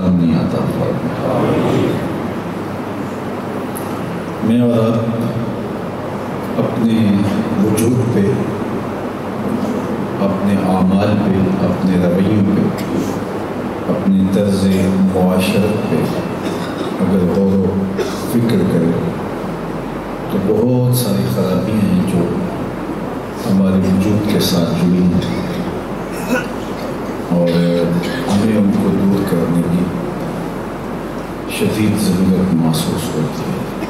نرمی عطا فرما۔ میں اور آپ اپنے وجود پہ، اپنے اعمال پہ، اپنے رویوں پہ، اپنی طرز معاشرت پہ اگر غور و فکر کریں تو بہت ساری خرابیاں ہیں جو ہمارے وجود کے ساتھ جڑی ہیں، اور ہمیں ان کو دور کرنے کی شدید ضرورت محسوس ہوتی ہے۔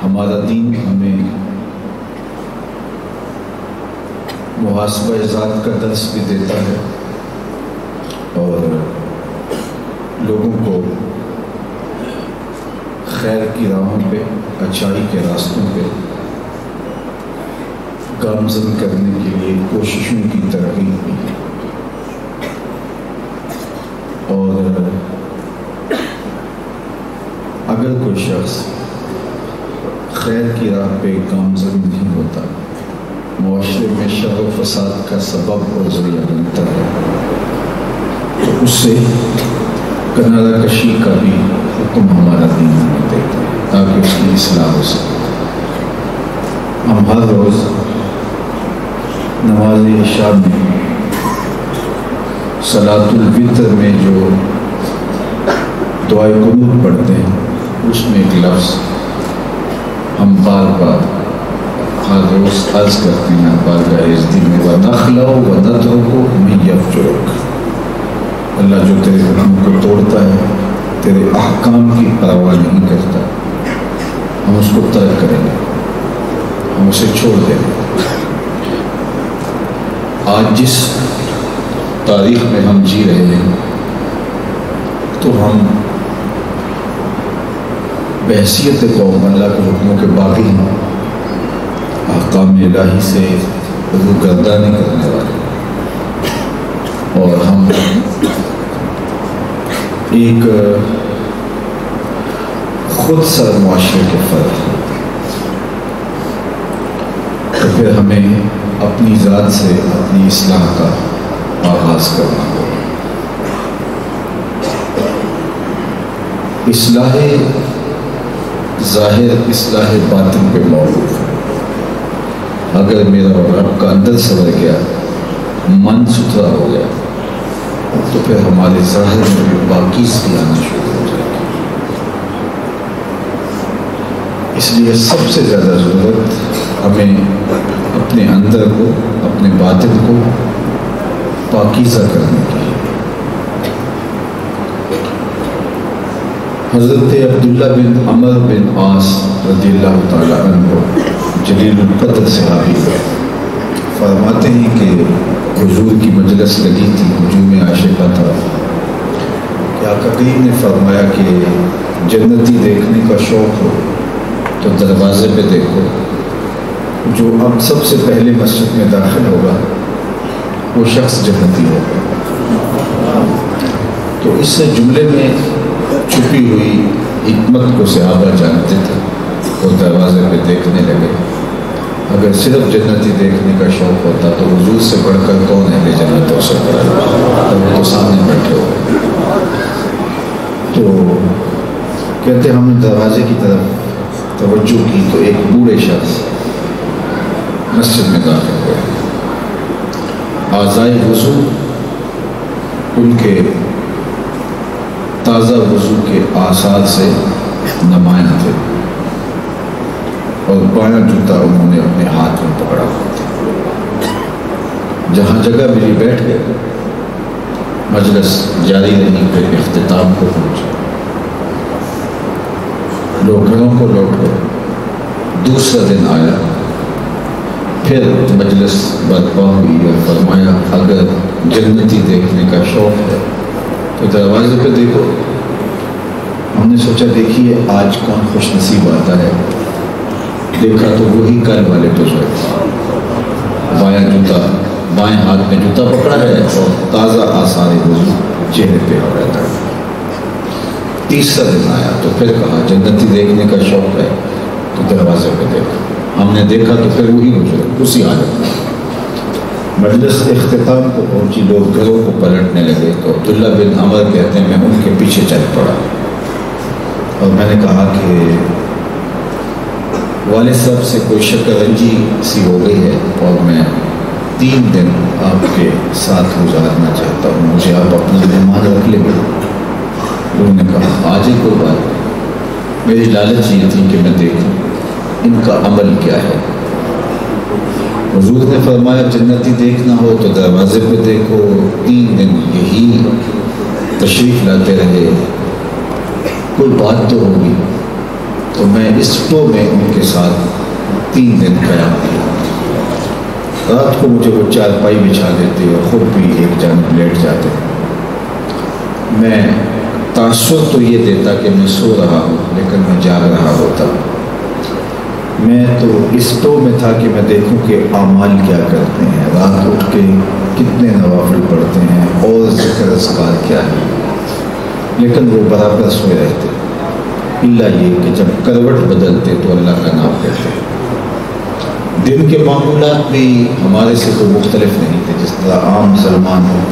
ہمارا دین ہمیں محاسبہ ذات کا درس بھی دیتا ہے اور لوگوں کو خیر کی راہوں پہ، اچھائی کے راستوں پہ گامزن کرنے کے لیے کوششوں کی ترغیب بھی ہے۔ اور اگر کوئی شخص خیر کی راہ پہ گامزن نہیں ہوتا، معاشرے میں شر و فساد کا سبب اور ذریعہ بنتا ہے، تو اس سے کنارہ کشی کا بھی حکم ہمارا دین ہمیں دیتا ہے تاکہ اس کی اصلاح ہو سکے۔ ہم ہر روز نماز عشاء میں صلاۃ الوتر میں جو دعائے قنوت پڑھتے ہیں، اس میں ایک لفظ ہم بار بار ہر روز عرض کرتے ہیں بارگاہ عزتی میں، وَنَخْلَعُ وَنَتْرُكُ مَن يَفْجُرُكَ۔ اللہ جو تیرے گناہوں کو توڑتا ہے، تیرے احکام کی پرواہ نہیں کرتا، ہم اس کو ترک کریں گے، ہم اسے چھوڑ دیں گے۔ آج جس تاریخ میں ہم جی رہے ہیں تو ہم بحیثیت قوم اللہ کے حکموں کے باغی ہیں، احکام الہی سے روگردانی کرنے والے، اور ہم ایک خود سر معاشرے کے فرد ہیں۔ تو پھر ہمیں اپنی ذات سے اپنی اصلاح کا آغاز کرنا ہوگا۔ اصلاح ظاہر اصلاح باطن پہ موقوف ہے۔ اگر میرا رب کا اندر سنور گیا، من ستھرا ہو گیا، تو پھر ہمارے ظاہر میں بھی پاکیزگی آنا شروع ہو جائے گی۔ اس لیے سب سے زیادہ ضرورت ہمیں اپنے اندر کو، اپنے باطن کو پاکیزہ کرنے کی ہے۔ حضرت عبداللہ بن عمر بن عاص رضی اللہ تعالیٰ عنہ جلیل القدر صحابی فرماتے ہیں کہ حضور کی مجلس لگی تھی، ہجوم عاشقہ تھا، کہ آقا کریم نے فرمایا کہ جنتی دیکھنے کا شوق ہو تو دروازے پہ دیکھو، جو اب سب سے پہلے مسجد میں داخل ہوگا وہ شخص جنتی ہوگا۔ تو اس جملے میں چھپی ہوئی حکمت کو صحابہ جانتے تھے، وہ دروازے پہ دیکھنے لگے۔ اگر صرف جنتی دیکھنے کا شوق ہوتا تو حضور سے بڑھ کر کون ہے جنتوں سے بڑھ کر، وہ تو سامنے بیٹھے ہوئے۔ تو کہتے ہم نے دروازے کی طرف توجہ کی تو ایک بوڑھے شخص مسجد میں داخل ہوئے، اعضائے وضو ان کے تازہ وضو کے آثار سے نمایاں تھے، اور بایاں جوتا انہوں نے اپنے ہاتھ میں پکڑا ہوا تھا۔ جہاں جگہ ملی بیٹھ گئے، مجلس جاری رہی، پھر اختتام کو پہنچے، لوگ گھروں کو لوٹ گئے۔ دوسرا دن آیا، پھر مجلس برپا ہوئی اور فرمایا اگر جنتی دیکھنے کا شوق ہے تو دروازے پہ دیکھو۔ ہم نے سوچا دیکھیے آج کون خوش نصیب آتا ہے، دیکھا تو وہی کل والے بزرگ، بایاں جوتا، بائیں ہاتھ میں جوتا پکڑا ہے اور تازہ آثار وضو چہرے پہ ہو رہتا ہے۔ تیسرا دن آیا تو پھر کہا جنتی دیکھنے کا شوق ہے تو دروازے پہ دیکھا۔ ہم نے دیکھا تو پھر وہی بزرگ اسی حالت میں۔ مجلس اختتام کو پہنچی، لوگ گھروں کو پلٹنے لگے تو عبداللہ بن عمر کہتے ہیں میں ان کے پیچھے چل پڑا اور میں نے کہا کہ والد صاحب سے کوئی شکنجی سی ہو گئی ہے اور میں 3 دن آپ کے ساتھ گزارنا چاہتا ہوں، مجھے آپ اپنا مہمان رکھ لیں گے؟ انہوں نے کہا آج ہی کوئی بات نہیں، میری لالچ یہ تھی کہ میں دیکھوں ان کا عمل کیا ہے۔ حضور نے فرمایا جنتی دیکھنا ہو تو دروازے پہ دیکھو، 3 دن یہی تشریف لاتے رہے، کوئی بات تو ہوگی۔ تو میں اس ٹو میں ان کے ساتھ 3 دن قیام کیا۔ رات کو مجھے وہ چارپائی بچھا دیتے اور خود بھی ایک جانب لیٹ جاتے۔ میں تاثر تو یہ دیتا کہ میں سو رہا ہوں لیکن میں جاگ رہا ہوتا۔ میں تو اس ٹو میں تھا کہ میں دیکھوں کہ اعمال کیا کرتے ہیں، رات اٹھ کے کتنے نوافل پڑھتے ہیں اور ذکر اذکار کیا ہے، لیکن وہ برابر سوئے رہتے، الا یہ کہ جب کروٹ بدلتے تو اللہ کا نام لیتے۔ دن کے معمولات بھی ہمارے سے تو مختلف نہیں تھے، جس طرح عام مسلمان ہوں،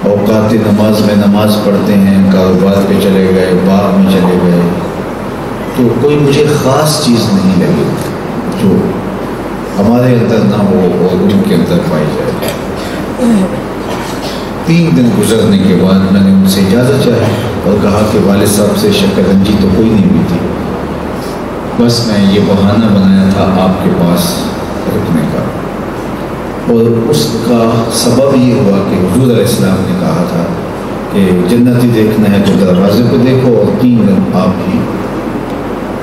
اوقات نماز میں نماز پڑھتے ہیں، کاروبار پہ چلے گئے، باغ میں چلے گئے، تو کوئی مجھے خاص چیز نہیں لگی جو ہمارے اندر نہ ہو اور ان کے اندر پائی جائے۔ 3 دن گزرنے کے بعد میں نے ان سے اجازت چاہی اور کہا کہ والد صاحب سے شکنجی تو کوئی نہیں ہوئی تھی، بس میں یہ بہانہ بنایا تھا آپ کے پاس رکنے کا، اور اس کا سبب یہ ہوا کہ حضور علیہ السلام نے کہا تھا کہ جنتی دیکھنا ہے تو دروازے کو دیکھو اور 3 دن آپ ہی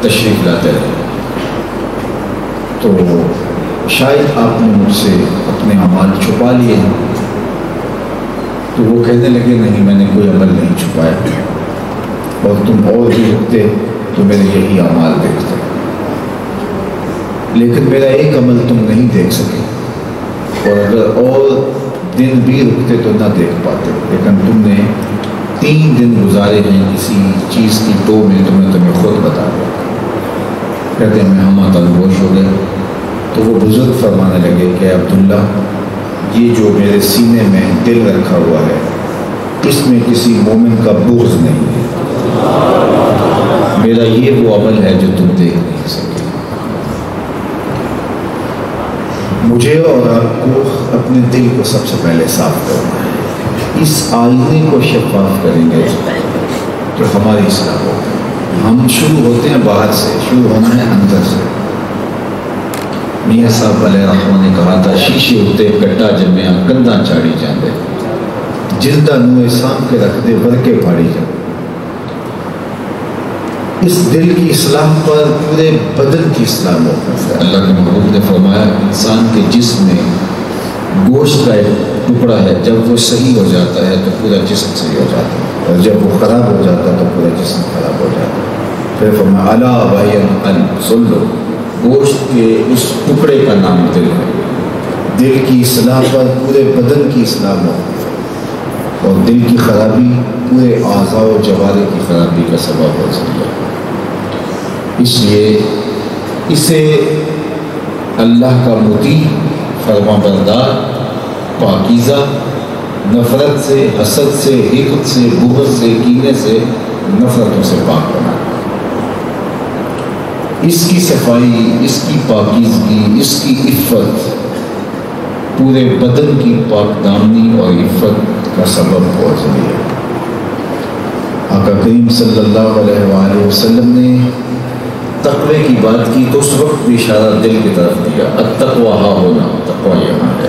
تشریف لاتے رہے۔ تو شاید آپ نے مجھ سے اپنے اعمال چھپا لیے ہیں۔ تو وہ کہنے لگے نہیں، میں نے کوئی عمل نہیں چھپایا، اور تم اور بھی رکتے تو میرے یہی اعمال دیکھتے، لیکن میرا ایک عمل تم نہیں دیکھ سکے، اور اگر اور دن بھی رکتے تو نہ دیکھ پاتے، لیکن تم نے 3 دن گزارے ہیں کسی چیز کی ٹو میں، تو میں تمہیں خود بتا دوں۔ کہتے ہیں میں ہما تنگوش ہو گیا، تو وہ بزرگ فرمانے لگے کہ عبداللہ یہ جو میرے سینے میں دل رکھا ہوا ہے اس میں کسی مومن کا بغض نہیں ہے، میرا یہ وہ عمل ہے جو تم دیکھ نہیں سکتے۔ مجھے اور آپ کو اپنے دل کو سب سے پہلے صاف کرنا ہے، اس آئینے کو شفاف کریں گے تو ہماری اصلاح ہوتی ہے۔ ہم شروع ہوتے ہیں باہر سے، شروع ہونا ہے اندر سے۔ میاں صاحب علیہ رحمہ نے کہا تھا شیشے ہوتے کٹا جمیا کندھا چاڑی جاندے، جلدہ نوے سام کے رکھ دے ورکے پھاڑی جاندے۔ اس دل کی اصلاح پر پورے بدن کی اصلاح موقف ہے۔ اللہ کے محبوب نے فرمایا انسان کے جسم میں گوشت کا ایک ٹکڑا ہے، جب وہ صحیح ہو جاتا ہے تو پورا جسم صحیح ہو جاتا ہے، اور جب وہ خراب ہو جاتا ہے تو پورا جسم خراب ہو جاتا ہے۔ پھر فرمایا الا وہی القلب، سن لو گوشت کے اس ٹکڑے کا نام دل ہے۔ دل کی اصلاح پر پورے بدن کی اصلاح موقف ہے، اور دل کی خرابی پورے اعضاء و جوارح کی خرابی کا سبب ہو سکتا ہے۔ اس لیے اسے اللہ کا مطیع، فرما بردار، پاکیزہ، نفرت سے، حسد سے، حقد سے، بغض سے، کینے سے، نفرتوں سے پاک بنا۔ اس کی صفائی، اس کی پاکیزگی، اس کی عفت پورے بدن کی پاک دامنی اور عفت کا سبب ہو سکتی ہے۔ آقا کریم صلی اللہ علیہ وآلہ وسلم نے تقوی کی بات کی تو اس وقت بھی اشارہ دل کی طرف دیا، التقویٰ ہا ہونا، تقویٰ یہاں ہے۔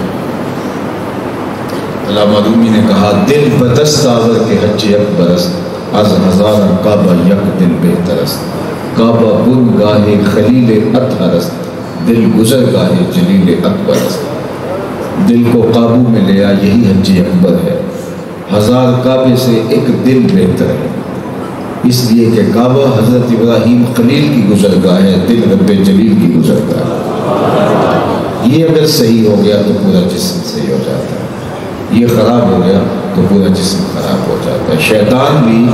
علامہ رومی نے کہا دل بدست آور کے حج اکبرست، از ہزار کعبہ یک دل بہترست، کعبہ بن گاہے خلیل اطہرست، دل گزر گاہے جلیل اکبرست۔ دل کو قابو میں لیا یہی حج اکبر ہے، 1000 کعبے سے ایک دل بہتر ہے، اس لیے کہ کعبہ حضرت ابراہیم خلیل کی گزرگاہ ہے، دل رب جلیل کی گزرگاہ ہے۔ یہ اگر صحیح ہو گیا تو پورا جسم صحیح ہو جاتا ہے، یہ خراب ہو گیا تو پورا جسم خراب ہو جاتا ہے۔ شیطان بھی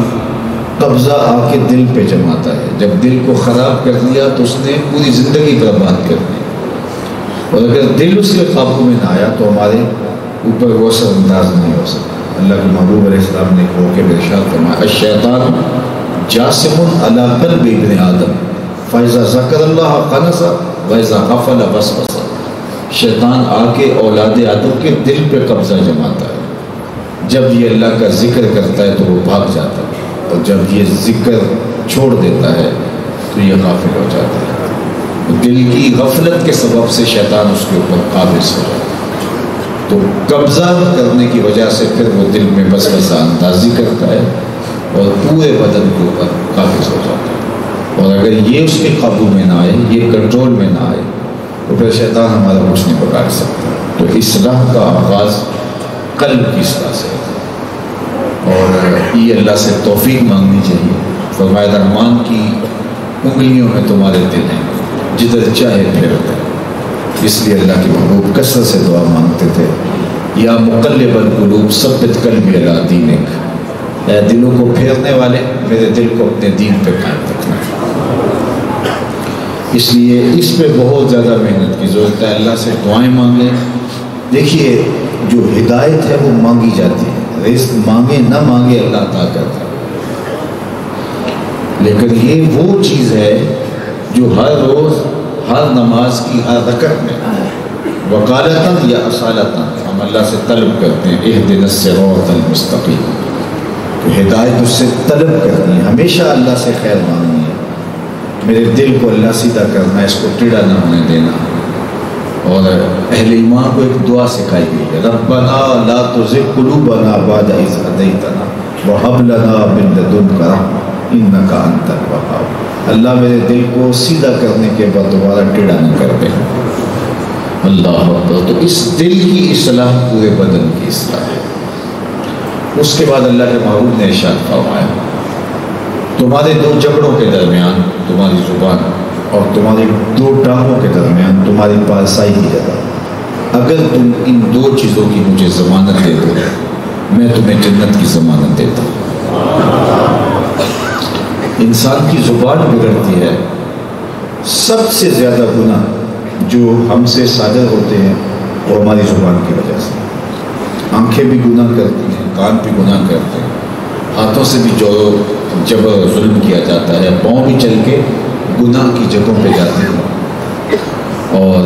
قبضہ آ کے دل پہ جماتا ہے، جب دل کو خراب کر دیا تو اس نے پوری زندگی برباد کر دی۔ اور اگر دل اس کے قابو میں نہ آیا تو ہمارے اوپر وہ اثر انداز نہیں ہو سکتا۔ اللہ کے محبوب علیہ السلام نے موقع میں ارشاد فرمایا الشیطان جاسم علی قلب ابن آدم فاذا ذکر اللہ قنص واذا غفل وسوس۔ شیطان آ کے اولاد آدم کے دل پہ قبضہ جماتا ہے، جب یہ اللہ کا ذکر کرتا ہے تو وہ بھاگ جاتا ہے، اور جب یہ ذکر چھوڑ دیتا ہے تو یہ غافل ہو جاتا ہے۔ دل کی غفلت کے سبب سے شیطان اس کے اوپر قابض ہو جاتا ہے، تو قبضہ کرنے کی وجہ سے پھر وہ دل میں وسوسہ اندازی کرتا ہے اور پورے بدن کے اوپر قابض ہو جاتا ہے۔ اور اگر یہ اس کے قابو میں نہ آئے، یہ کنٹرول میں نہ آئے، تو پھر شیطان ہمارا کچھ نہیں بگاڑ سکتا۔ تو اصلاح کا آغاز قلب کی اصلاح سے ہے، اور یہ اللہ سے توفیق مانگنی چاہیے۔ فرمایا رحمان کی انگلیوں میں تمہارے دل ہیں، جدھر چاہے پھیرتے ہیں۔ اس لیے اللہ کے محبوب کثرت سے دعا مانگتے تھے، یا مقلب القلوب ثبت قلبی علی دینک، اے دلوں کو پھیرنے والے میرے دل کو اپنے دین پہ قائم رکھنا۔ اس لیے اس پہ بہت زیادہ محنت کی ضرورت ہے۔ اللہ سے دعائیں مانگیں۔ دیکھیے جو ہدایت ہے وہ مانگی جاتی ہے، رزق مانگے نہ مانگے اللہ عطا کرتا ہے، لیکن یہ وہ چیز ہے جو ہر روز ہر نماز کی ہر رکعت میں وکالتاً یا اصالتاً ہم اللہ سے طلب کرتے ہیں اہدنا الصراط المستقیم، تو ہدایت اس سے طلب کرنی ہے، ہمیشہ اللہ سے خیر مانگنی ہے، میرے دل کو اللہ سیدھا کرنا ہے، اس کو ٹیڑھا نہ ہونے دینا۔ اور اہل ایمان کو ایک دعا سکھائی گئی ہے، ربنا لا تزغ قلوبنا بعد اذ ہدیتنا وہب لنا من لدنک رحمۃ انک انت الوہاب۔ اللہ میرے دل کو سیدھا کرنے کے بعد دوبارہ ٹیڑھا نہ کر دے۔ اللہ اکبر۔ تو اس دل کی اصلاح پورے بدن کی اصلاح ہے۔ اس کے بعد اللہ کے محبوب نے ارشاد فرمایا تمہارے دو جبڑوں کے درمیان تمہاری زبان اور تمہاری دو ٹانگوں کے درمیان تمہاری پارسائی کی جگہ، اگر تم ان دو چیزوں کی مجھے ضمانت دے دو میں تمہیں جنت کی ضمانت دیتا ہوں۔ انسان کی زبان بگڑتی ہے، سب سے زیادہ گناہ جو ہم سے صادر ہوتے ہیں وہ ہماری زبان کی وجہ سے۔ آنکھیں بھی گناہ کرتی ہیں، کان بھی گناہ کرتے ہیں، ہاتھوں سے بھی جو جبر ظلم کیا جاتا ہے، پاؤں بھی چل کے گناہ کی جگہوں پہ جاتے ہیں، اور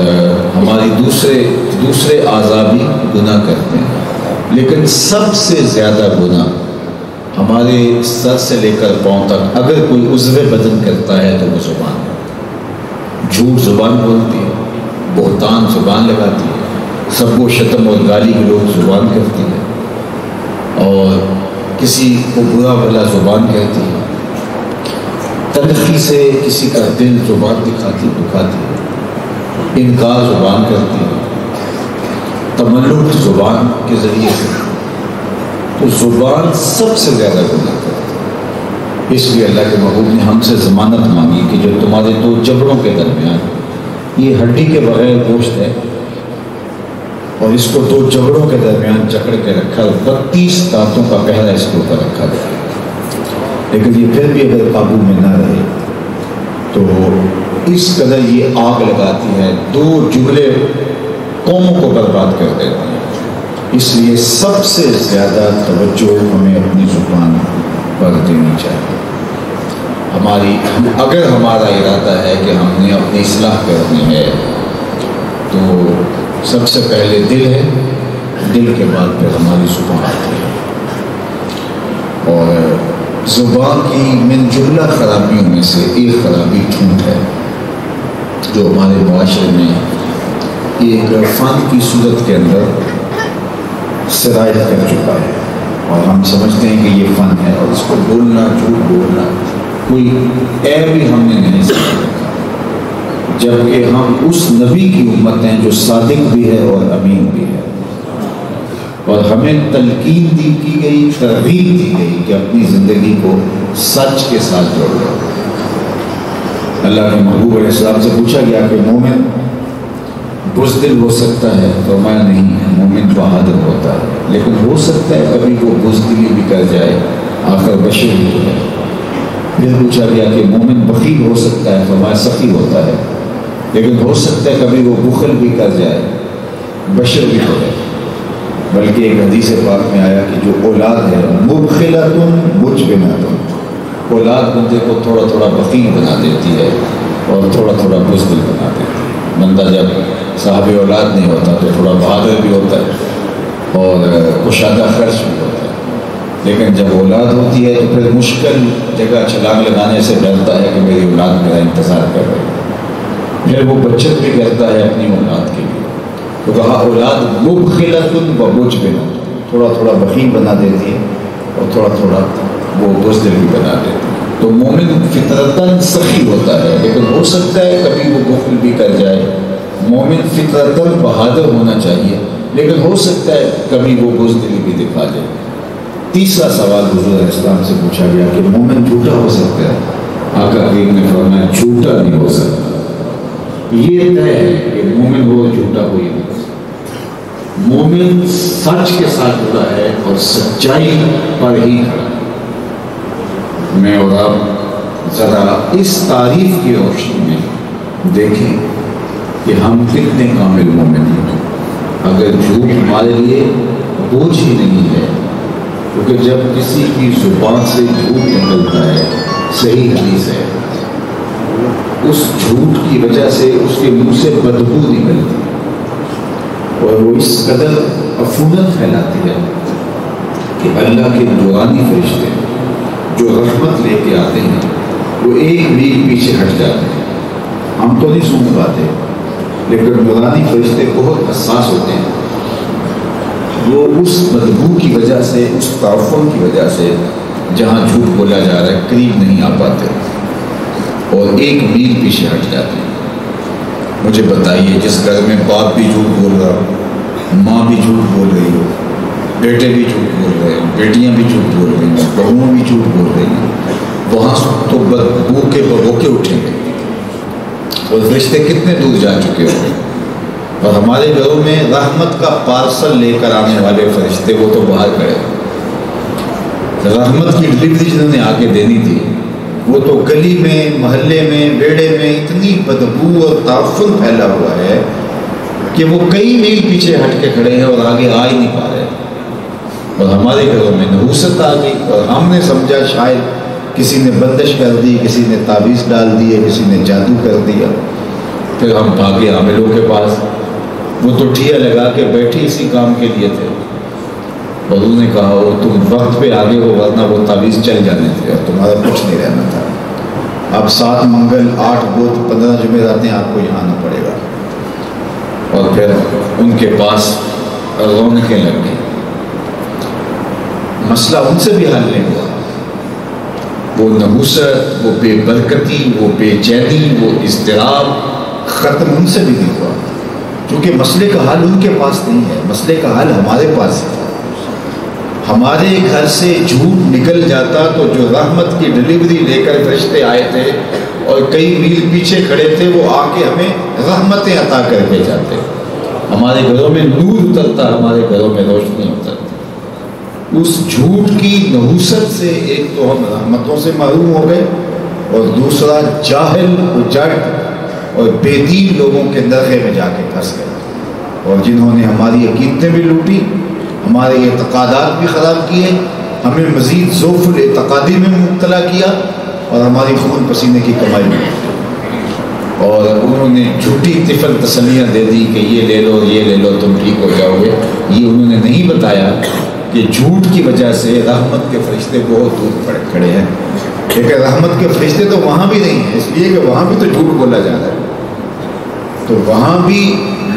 ہماری دوسرے اعضاء بھی گناہ کرتے ہیں، لیکن سب سے زیادہ گناہ ہمارے سر سے لے کر پاؤں تک اگر کوئی عضو بدن کرتا ہے تو وہ زبان ہے۔ جھوٹ زبان بولتی ہے، بہتان زبان لگاتی ہے، سب و شتم اور گالی گلوچ زبان کرتی ہے، اور کسی کو برا بھلا زبان کہتی ہے، تلخی سے کسی کا دل زبان دکھاتی ہے، انکار زبان کرتی ہے، تملک زبان کے ذریعے سے۔ تو زبان سب سے زیادہ گناہ کرتی ہے، اس لیے اللہ کے محبوب نے ہم سے ضمانت مانگی کہ جو تمہارے دو جبڑوں کے درمیان، یہ ہڈی کے بغیر گوشت ہے اور اس کو دو جبڑوں کے درمیان جکڑ کے رکھا، 32 دانتوں کا پہرا اس کے اوپر رکھا گیا، لیکن یہ پھر بھی اگر قابو میں نہ رہے تو اس قدر یہ آگ لگاتی ہے، دو جملے قوموں کو برباد کر دیتے ہیں۔ اس لیے سب سے زیادہ توجہ ہمیں اپنی زبان پر دینی چاہیے۔ اگر ہمارا ارادہ ہے کہ ہم نے اپنی اصلاح کرنی ہے تو سب سے پہلے دل ہے، دل کے بعد پھر ہماری زبان آتی ہے، اور زبان کی من جملہ خرابیوں میں سے ایک خرابی جھوٹ ہے، جو ہمارے معاشرے میں ایک فن کی صورت کے اندر سرایت کر چکا ہے، اور ہم سمجھتے ہیں کہ یہ فن ہے، اور اس کو بولنا، جھوٹ بولنا کوئی عیب بھی ہم نے نہیں سمجھا، جبکہ ہم اس نبی کی امت ہیں جو صادق بھی ہے اور امین بھی ہے، اور ہمیں تلقین کی گئی، ترغیب دی گئی کہ اپنی زندگی کو سچ کے ساتھ جوڑ لو۔ اللہ کے محبوب علیہ السلام سے پوچھا گیا کہ مومن بزدل ہو سکتا ہے؟ فرمایا نہیں ہے، مومن بہادر ہوتا ہے، لیکن ہو سکتا ہے کبھی وہ بزدلی بھی کر جائے، آخر بشر ہی ہے۔ پھر پوچھا گیا کہ مومن بخیل ہو سکتا ہے؟ فرمایا سخی ہوتا ہے، لیکن ہو سکتا ہے کبھی وہ بخل بھی کر جائے، بشر بھی ہو جائے۔ بلکہ ایک حدیث پاک میں آیا کہ جو اولاد ہے مبخلۃ مجبنۃ، اولاد بندے کو تھوڑا تھوڑا بخیل بنا دیتی ہے اور تھوڑا تھوڑا بزدل بنا دیتی ہے۔ بندہ جب صاحب اولاد نہیں ہوتا تو تھوڑا بہادر بھی ہوتا ہے اور کشادہ خرچ بھی ہوتا ہے، لیکن جب اولاد ہوتی ہے تو پھر مشکل جگہ چھلانگ لگانے سے ڈرتا ہے کہ میری اولاد میرا انتظار کر رہی ہے، پھر وہ بچت بھی کرتا ہے اپنی اولاد کے لیے۔ تو کہا اولاد مبخلۃ و مجبنۃ، تھوڑا تھوڑا بخیل بنا دیتی ہے اور تھوڑا تھوڑا وہ بزدل بھی بنا دیتی ہے۔ تو مومن فطرتاً سخی ہوتا ہے، لیکن ہو سکتا ہے کبھی وہ بخل بھی کر جائے۔ مومن فطرتاً بہادر ہونا چاہیے، لیکن ہو سکتا ہے کبھی وہ بزدلی بھی دکھا جائے۔ تیسرا سوال حضور علیہ السلام سے پوچھا گیا کہ مومن جھوٹا ہو سکتا ہے؟ آقا کریم نے فرمایا جھوٹا نہیں ہو سکتا، یہ طے ہے کہ مومن وہ جھوٹا ہو ہی نہیں سکتا۔ مومن سچ کے ساتھ جڑا ہے اور سچائی پر ہی کھڑا ہے۔ میں اور آپ ذرا اس تعریف کی روشنی میں دیکھیں کہ ہم کتنے کامل مومن ہیں۔ اگر جھوٹ ہمارے لیے بوجھ ہی نہیں ہے، کیونکہ جب کسی کی زبان سے جھوٹ نکلتا ہے، صحیح حدیث ہے، اس جھوٹ کی وجہ سے اس کے منہ سے بدبو نکلتی ہے اور وہ اس قدر عفونت پھیلاتی ہے کہ اللہ کے نورانی فرشتے جو رحمت لے کے آتے ہیں وہ ایک میل پیچھے ہٹ جاتے ہیں۔ ہم تو نہیں سن پاتے، لیکن نورانی فرشتے بہت حساس ہوتے ہیں، وہ اس بدبو کی وجہ سے، اس تعفن کی وجہ سے جہاں جھوٹ بولا جا رہا ہے قریب نہیں آ پاتے اور ایک میل پیچھے ہٹ جاتے ہیں۔ مجھے بتائیے، جس گھر میں باپ بھی جھوٹ بول رہا ہو، ماں بھی جھوٹ بول رہی ہو، بیٹے بھی جھوٹ بول رہے ہیں، بیٹیاں بھی جھوٹ بول رہی ہیں، بہویں بھی جھوٹ بول رہی ہیں، وہاں تو بدبو کے بگوکے اٹھیں گے اور رشتے کتنے دور جا چکے ہوں گے۔ اور ہمارے گھروں میں رحمت کا پارسل لے کر آنے والے فرشتے وہ تو باہر کھڑے، رحمت کی ڈلیوری جنہوں نے آگے دینی تھی وہ تو گلی میں، محلے میں، بیڑے میں اتنی بدبو اور تعفن پھیلا ہوا ہے کہ وہ کئی میل پیچھے ہٹ کے کھڑے ہیں اور آگے آ ہی نہیں پا رہے۔ اور ہمارے گھروں میں نحوست آ گئی اور ہم نے سمجھا شاید کسی نے بندش کر دی، کسی نے تعویذ ڈال دی ہے، کسی نے جادو کر دیا۔ پھر ہم بھاگے عاملوں کے پاس، وہ تو ٹھیا لگا کے بیٹھے اسی کام کے لیے تھے اور انہوں نے کہا وہ تم وقت پہ آگے ہو ورنہ وہ تعویذ چل جانے تھے اور تمہارا کچھ نہیں رہنا تھا۔ اب 7 منگل 8 بدھ 15 جمعراتیں آپ کو یہاں آنا پڑے گا۔ اور پھر ان کے پاس رونقیں لگ گئی، مسئلہ ان سے بھی حل نہیں ہوا۔ وہ نحوست، وہ بے برکتی، وہ بے چینی، وہ اضطراب ختم ان سے بھی نہیں ہوا، کیونکہ مسئلے کا حل ان کے پاس نہیں ہے، مسئلے کا حل ہمارے پاس ہے۔ ہمارے گھر سے جھوٹ نکل جاتا تو جو رحمت کی ڈلیوری لے کر فرشتے آئے تھے اور کئی میل پیچھے کھڑے تھے وہ آ کے ہمیں رحمتیں عطا کر کے جاتے۔ ہمارے گھروں میں نور اترتا، ہمارے گھروں میں روشنی اترتی۔ اس جھوٹ کی نحوست سے ایک تو ہم رحمتوں سے محروم ہو گئے اور دوسرا جاہل، اجڑ اور بے دین لوگوں کے نرغے میں جا کے پھنس گئے، اور جنہوں نے ہماری عقیدتیں بھی لوٹی، ہمارے اعتقادات بھی خراب کیے، ہمیں مزید ضعف الاعتقادی میں مبتلا کیا اور ہماری خون پسینے کی کمائی میں، اور انہوں نے جھوٹی طفل تسلیاں دے دی کہ یہ لے لو، یہ لے لو، تم ٹھیک ہو جاؤ گے۔ یہ انہوں نے نہیں بتایا کہ جھوٹ کی وجہ سے رحمت کے فرشتے بہت دور کھڑے ہیں، لیکن رحمت کے فرشتے تو وہاں بھی نہیں ہیں، اس لیے کہ وہاں بھی تو جھوٹ بولا جا رہا ہے۔ تو وہاں بھی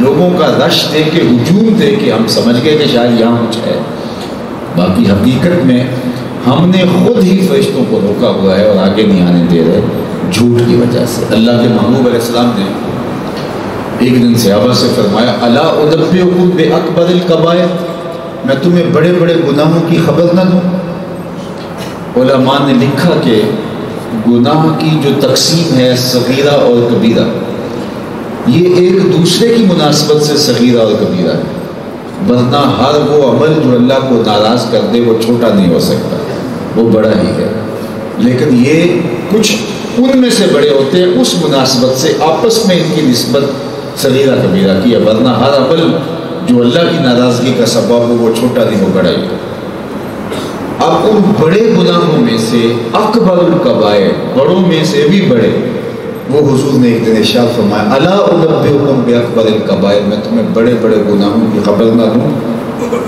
لوگوں کا رش دے کے، ہجوم دے کے ہم سمجھ گئے کہ شاید یہاں کچھ ہے، باقی حقیقت میں ہم نے خود ہی فرشتوں کو روکا ہوا ہے اور آگے نہیں آنے دے رہے جھوٹ کی وجہ سے۔ اللہ کے محبوب علیہ السلام نے ایک دن صحابہ سے فرمایا الا انبئکم باکبر الکبائر، میں تمہیں بڑے بڑے گناہوں کی خبر نہ دوں؟ علماء نے لکھا کہ گناہ کی جو تقسیم ہے صغیرہ اور کبیرہ، یہ ایک دوسرے کی مناسبت سے صغیرہ اور کبیرہ ہے، ورنہ ہر وہ عمل جو اللہ کو ناراض کر دے وہ چھوٹا نہیں ہو سکتا، وہ بڑا ہی ہے۔ لیکن یہ کچھ ان میں سے بڑے ہوتے ہیں اس مناسبت سے آپس میں ان کی نسبت صغیرہ کبیرہ کی ہے، ورنہ ہر عمل جو اللہ کی ناراضگی کا سبب ہو وہ چھوٹا نہیں، وہ بڑا ہی۔ اب ان بڑے گناہوں میں سے اکبر الکبائر، بڑوں میں سے بھی بڑے، وہ حضور نے ایک دن ارشاد فرمایا الا انبئکم باکبر الکبائر، میں تمہیں بڑے بڑے گناہوں کی خبر نہ دوں؟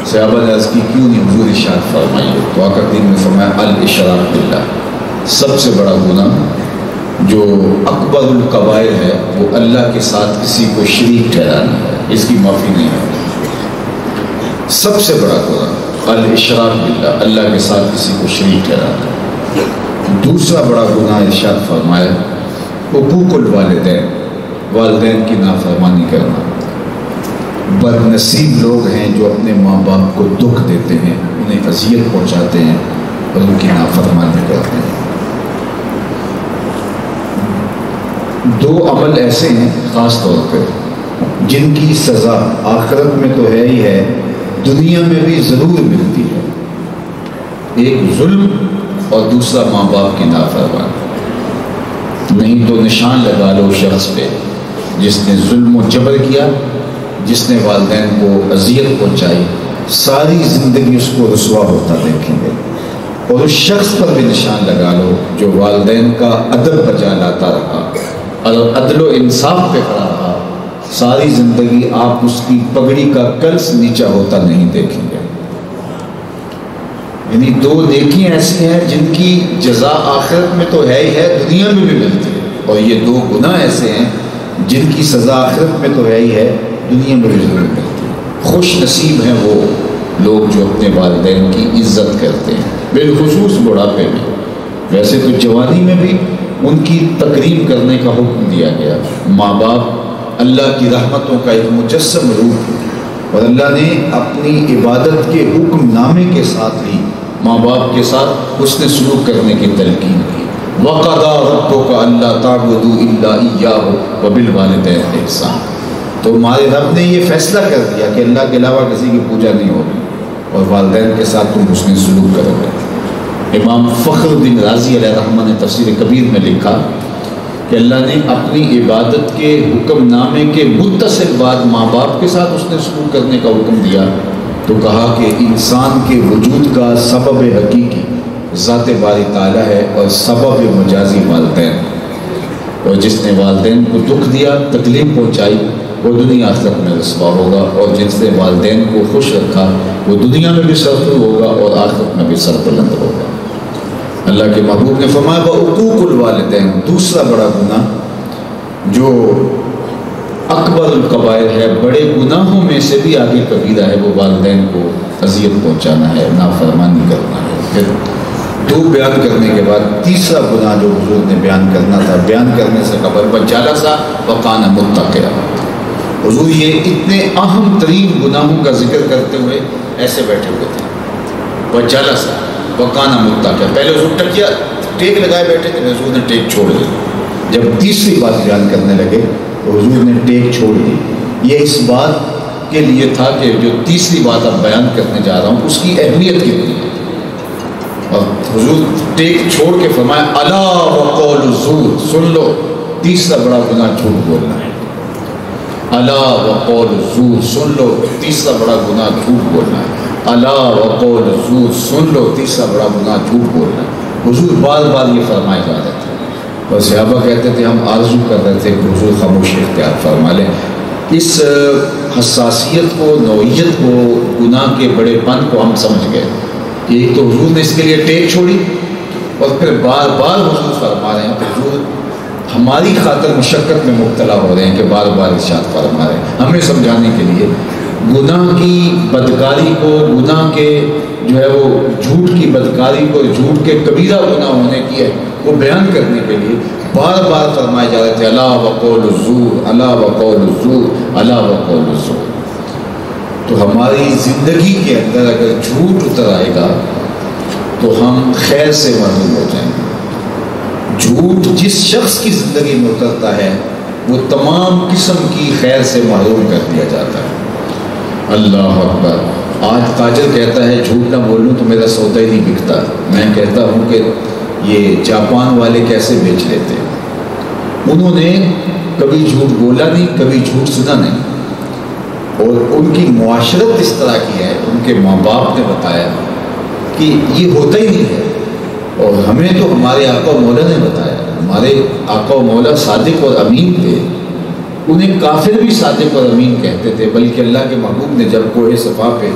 صحابہ نے عرض کی کیوں نہیں حضور؟ ارشاد فرمائیے۔ تو آقا کریم نے فرمایا الاشراک باللہ، سب سے بڑا گناہ جو اکبر الکبائر ہے وہ اللہ کے ساتھ کسی کو شریک ٹھہرانا ہے، اس کی معافی نہیں ہے۔ سب سے بڑا گناہ الاشراک باللہ، اللہ کے ساتھ کسی کو شریک ٹھہرانا۔ دوسرا بڑا گناہ ارشاد فرمایا حقوق الوالدین، والدین کی نافرمانی کرنا۔ بد نصیب لوگ ہیں جو اپنے ماں باپ کو دکھ دیتے ہیں، انہیں اذیت پہنچاتے ہیں اور ان کی نافرمانی کرتے ہیں۔ دو عمل ایسے ہیں خاص طور پہ جن کی سزا آخرت میں تو ہے ہی ہے، دنیا میں بھی ضرور ملتی ہے، ایک ظلم اور دوسرا ماں باپ کی نافرمانی۔ نہیں تو نشان لگا لو شخص پہ جس نے ظلم و جبر کیا، جس نے والدین کو اذیت پہنچائی، ساری زندگی اس کو رسوا ہوتا دیکھیں گے۔ اور اس شخص پر بھی نشان لگا لو جو والدین کا ادب بجا لاتا رہا اور عدل و انصاف پہ کھڑا رہا، ساری زندگی آپ اس کی پگڑی کا کلس نیچا ہوتا نہیں دیکھیں گے۔ یعنی دو نیکیاں ایسی ہیں جن کی جزا آخرت میں تو ہے ہی ہے، دنیا میں بھی ملتی ہے، اور یہ دو گناہ ایسے ہیں جن کی سزا آخرت میں تو ہے ہی ہے، دنیا میں بھی ضرور ملتی ہے۔ خوش نصیب ہیں وہ لوگ جو اپنے والدین کی عزت کرتے ہیں، بالخصوص بڑھاپے میں۔ ویسے تو جوانی میں بھی ان کی تکریم کرنے کا حکم دیا گیا۔ ماں باپ اللہ کی رحمتوں کا ایک مجسم روپ ہے، اور اللہ نے اپنی عبادت کے حکم نامے کے ساتھ ہی ماں باپ کے ساتھ حسن سلوک کرنے کی تلقین کی۔ وَقَضَىٰ رَبُّكَ أَلَّا تَعْبُدُوا إِلَّا إِيَّاهُ وَبِالْوَالِدَيْنِ إِحْسَانًا۔ تو ہمارے رب نے یہ فیصلہ کر دیا کہ اللہ کے علاوہ کسی کی پوجا نہیں ہوگی، اور والدین کے ساتھ تم حسن سلوک کرو گے۔ امام فخر الدین رازی علیہ رحمہ نے تفسیر کبیر میں لکھا کہ اللہ نے اپنی عبادت کے حکم نامے کے متصل بعد ماں باپ کے ساتھ اس نے سلوک کرنے کا حکم دیا، تو کہا کہ انسان کے وجود کا سبب حقیقی ذات باری تعالیٰ ہے اور سبب مجازی والدین، اور جس نے والدین کو دکھ دیا، تکلیف پہنچائی، وہ دنیا آخرت میں رسوا ہوگا، اور جس نے والدین کو خوش رکھا وہ دنیا میں بھی سرفراز ہوگا اور آخرت میں بھی سربلند ہوگا۔ اللہ کے محبوب نے فرمایا وعقوق الوالدین، دوسرا بڑا گناہ جو اکبر الکبائر ہے، بڑے گناہوں میں سے بھی آگے کبیرہ ہے، وہ والدین کو اذیت پہنچانا ہے، نافرمانی کرنا ہے۔ پھر دو بیان کرنے کے بعد تیسرا گناہ جو حضور نے بیان کرنا تھا، بیان کرنے سے قبل وجلس وکان متکئا، حضور یہ اتنے اہم ترین گناہوں کا ذکر کرتے ہوئے ایسے بیٹھے ہوئے تھے۔ وجلس وکان متکئا، پہلے حضور تکیہ ٹیک لگائے بیٹھے تھے، حضور نے ٹیک چھوڑ دی۔ جب تیسری بات بیان کرنے لگے تو حضور نے ٹیک چھوڑ دی۔ یہ اس بات کے لیے تھا کہ جو تیسری بات اب بیان کرنے جا رہا ہوں اس کی اہمیت کتنی ہے، اور حضور ٹیک چھوڑ کے فرمایا الا وقول الزور، سن لو تیسرا بڑا گناہ جھوٹ بولنا ہے۔ الا وقول الزور، سن لو تیسرا بڑا گناہ جھوٹ بولنا ہے۔ الا وقول الزور، سن لو تیسرا بڑا گناہ جھوٹ بولنا ہے۔ حضور بار بار یہ فرمائے جا رہے تھے، اور صحابہ کہتے تھے ہم آرزو کر رہے تھے کہ حضور خاموشی اختیار فرما لیں۔ اس حساسیت کو، نوعیت کو، گناہ کے بڑے پن کو ہم سمجھ گئے کہ ایک تو حضور نے اس کے لیے ٹیک چھوڑی، اور پھر بار بار حضور فرما رہے ہیں کہ حضور ہماری خاطر مشقت میں مبتلا ہو رہے ہیں کہ بار بار ارشاد فرما رہے ہیں، ہمیں سمجھانے کے لیے گناہ کی بدکاری کو، گناہ کے جو ہے وہ جھوٹ کی بدکاری کو، جھوٹ کے کبیرہ گناہ ہونے کی ہے وہ بیان کرنے کے لیے بار بار فرمائے جا رہے تھے الا وقول الزور، الا وقول الزور، الا وقول الزور۔ تو ہماری زندگی کے اندر اگر جھوٹ اتر آئے گا تو ہم خیر سے محروم ہو جائیں گے۔ جھوٹ جس شخص کی زندگی میں اترتا ہے وہ تمام قسم کی خیر سے محروم کر دیا جاتا ہے۔ اللہ اکبر۔ آج تاجر کہتا ہے جھوٹ نہ بولوں تو میرا سودا ہی نہیں بکتا، میں کہتا ہوں کہ یہ جاپان والے کیسے بیچ لیتے ہیں۔ انہوں نے کبھی جھوٹ بولا نہیں، کبھی جھوٹ سنا نہیں، اور ان کی معاشرت اس طرح کی ہے، ان کے ماں باپ نے بتایا کہ یہ ہوتا ہی نہیں ہے، اور ہمیں تو ہمارے آقا و مولا نے بتایا۔ ہمارے آقا و مولا صادق اور امین تھے، انہیں کافر بھی صادق اور امین کہتے تھے، بلکہ اللہ کے محبوب نے جب کوہ صفا پہ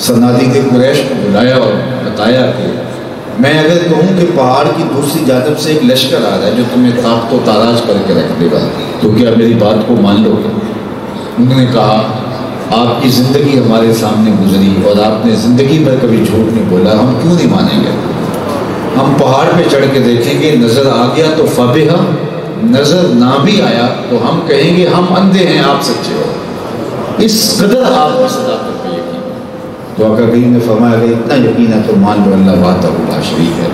صنادید قریش کو بلایا اور بتایا کہ میں اگر کہوں کہ پہاڑ کی دوسری جانب سے ایک لشکر آ رہا ہے جو تمہیں طاقت و تاراج کر کے رکھ دے گا، تو کیا میری بات کو مان لو گے؟ انہوں نے کہا آپ کی زندگی ہمارے سامنے گزری اور آپ نے زندگی بھر کبھی جھوٹ نہیں بولا، ہم کیوں نہیں مانیں گے؟ ہم پہاڑ پہ چڑھ کے دیکھیں گے، نظر آ گیا تو فبہا، نظر نہ بھی آیا تو ہم کہیں گے ہم اندھے ہیں، آپ سچے ہو۔ اس قدر آپ کی صداقت پہ یقین۔ تو آقا کریم نے فرمایا کہ اتنا یقین ہے تو مان لو اللہ وحدہ لا شریک ہے۔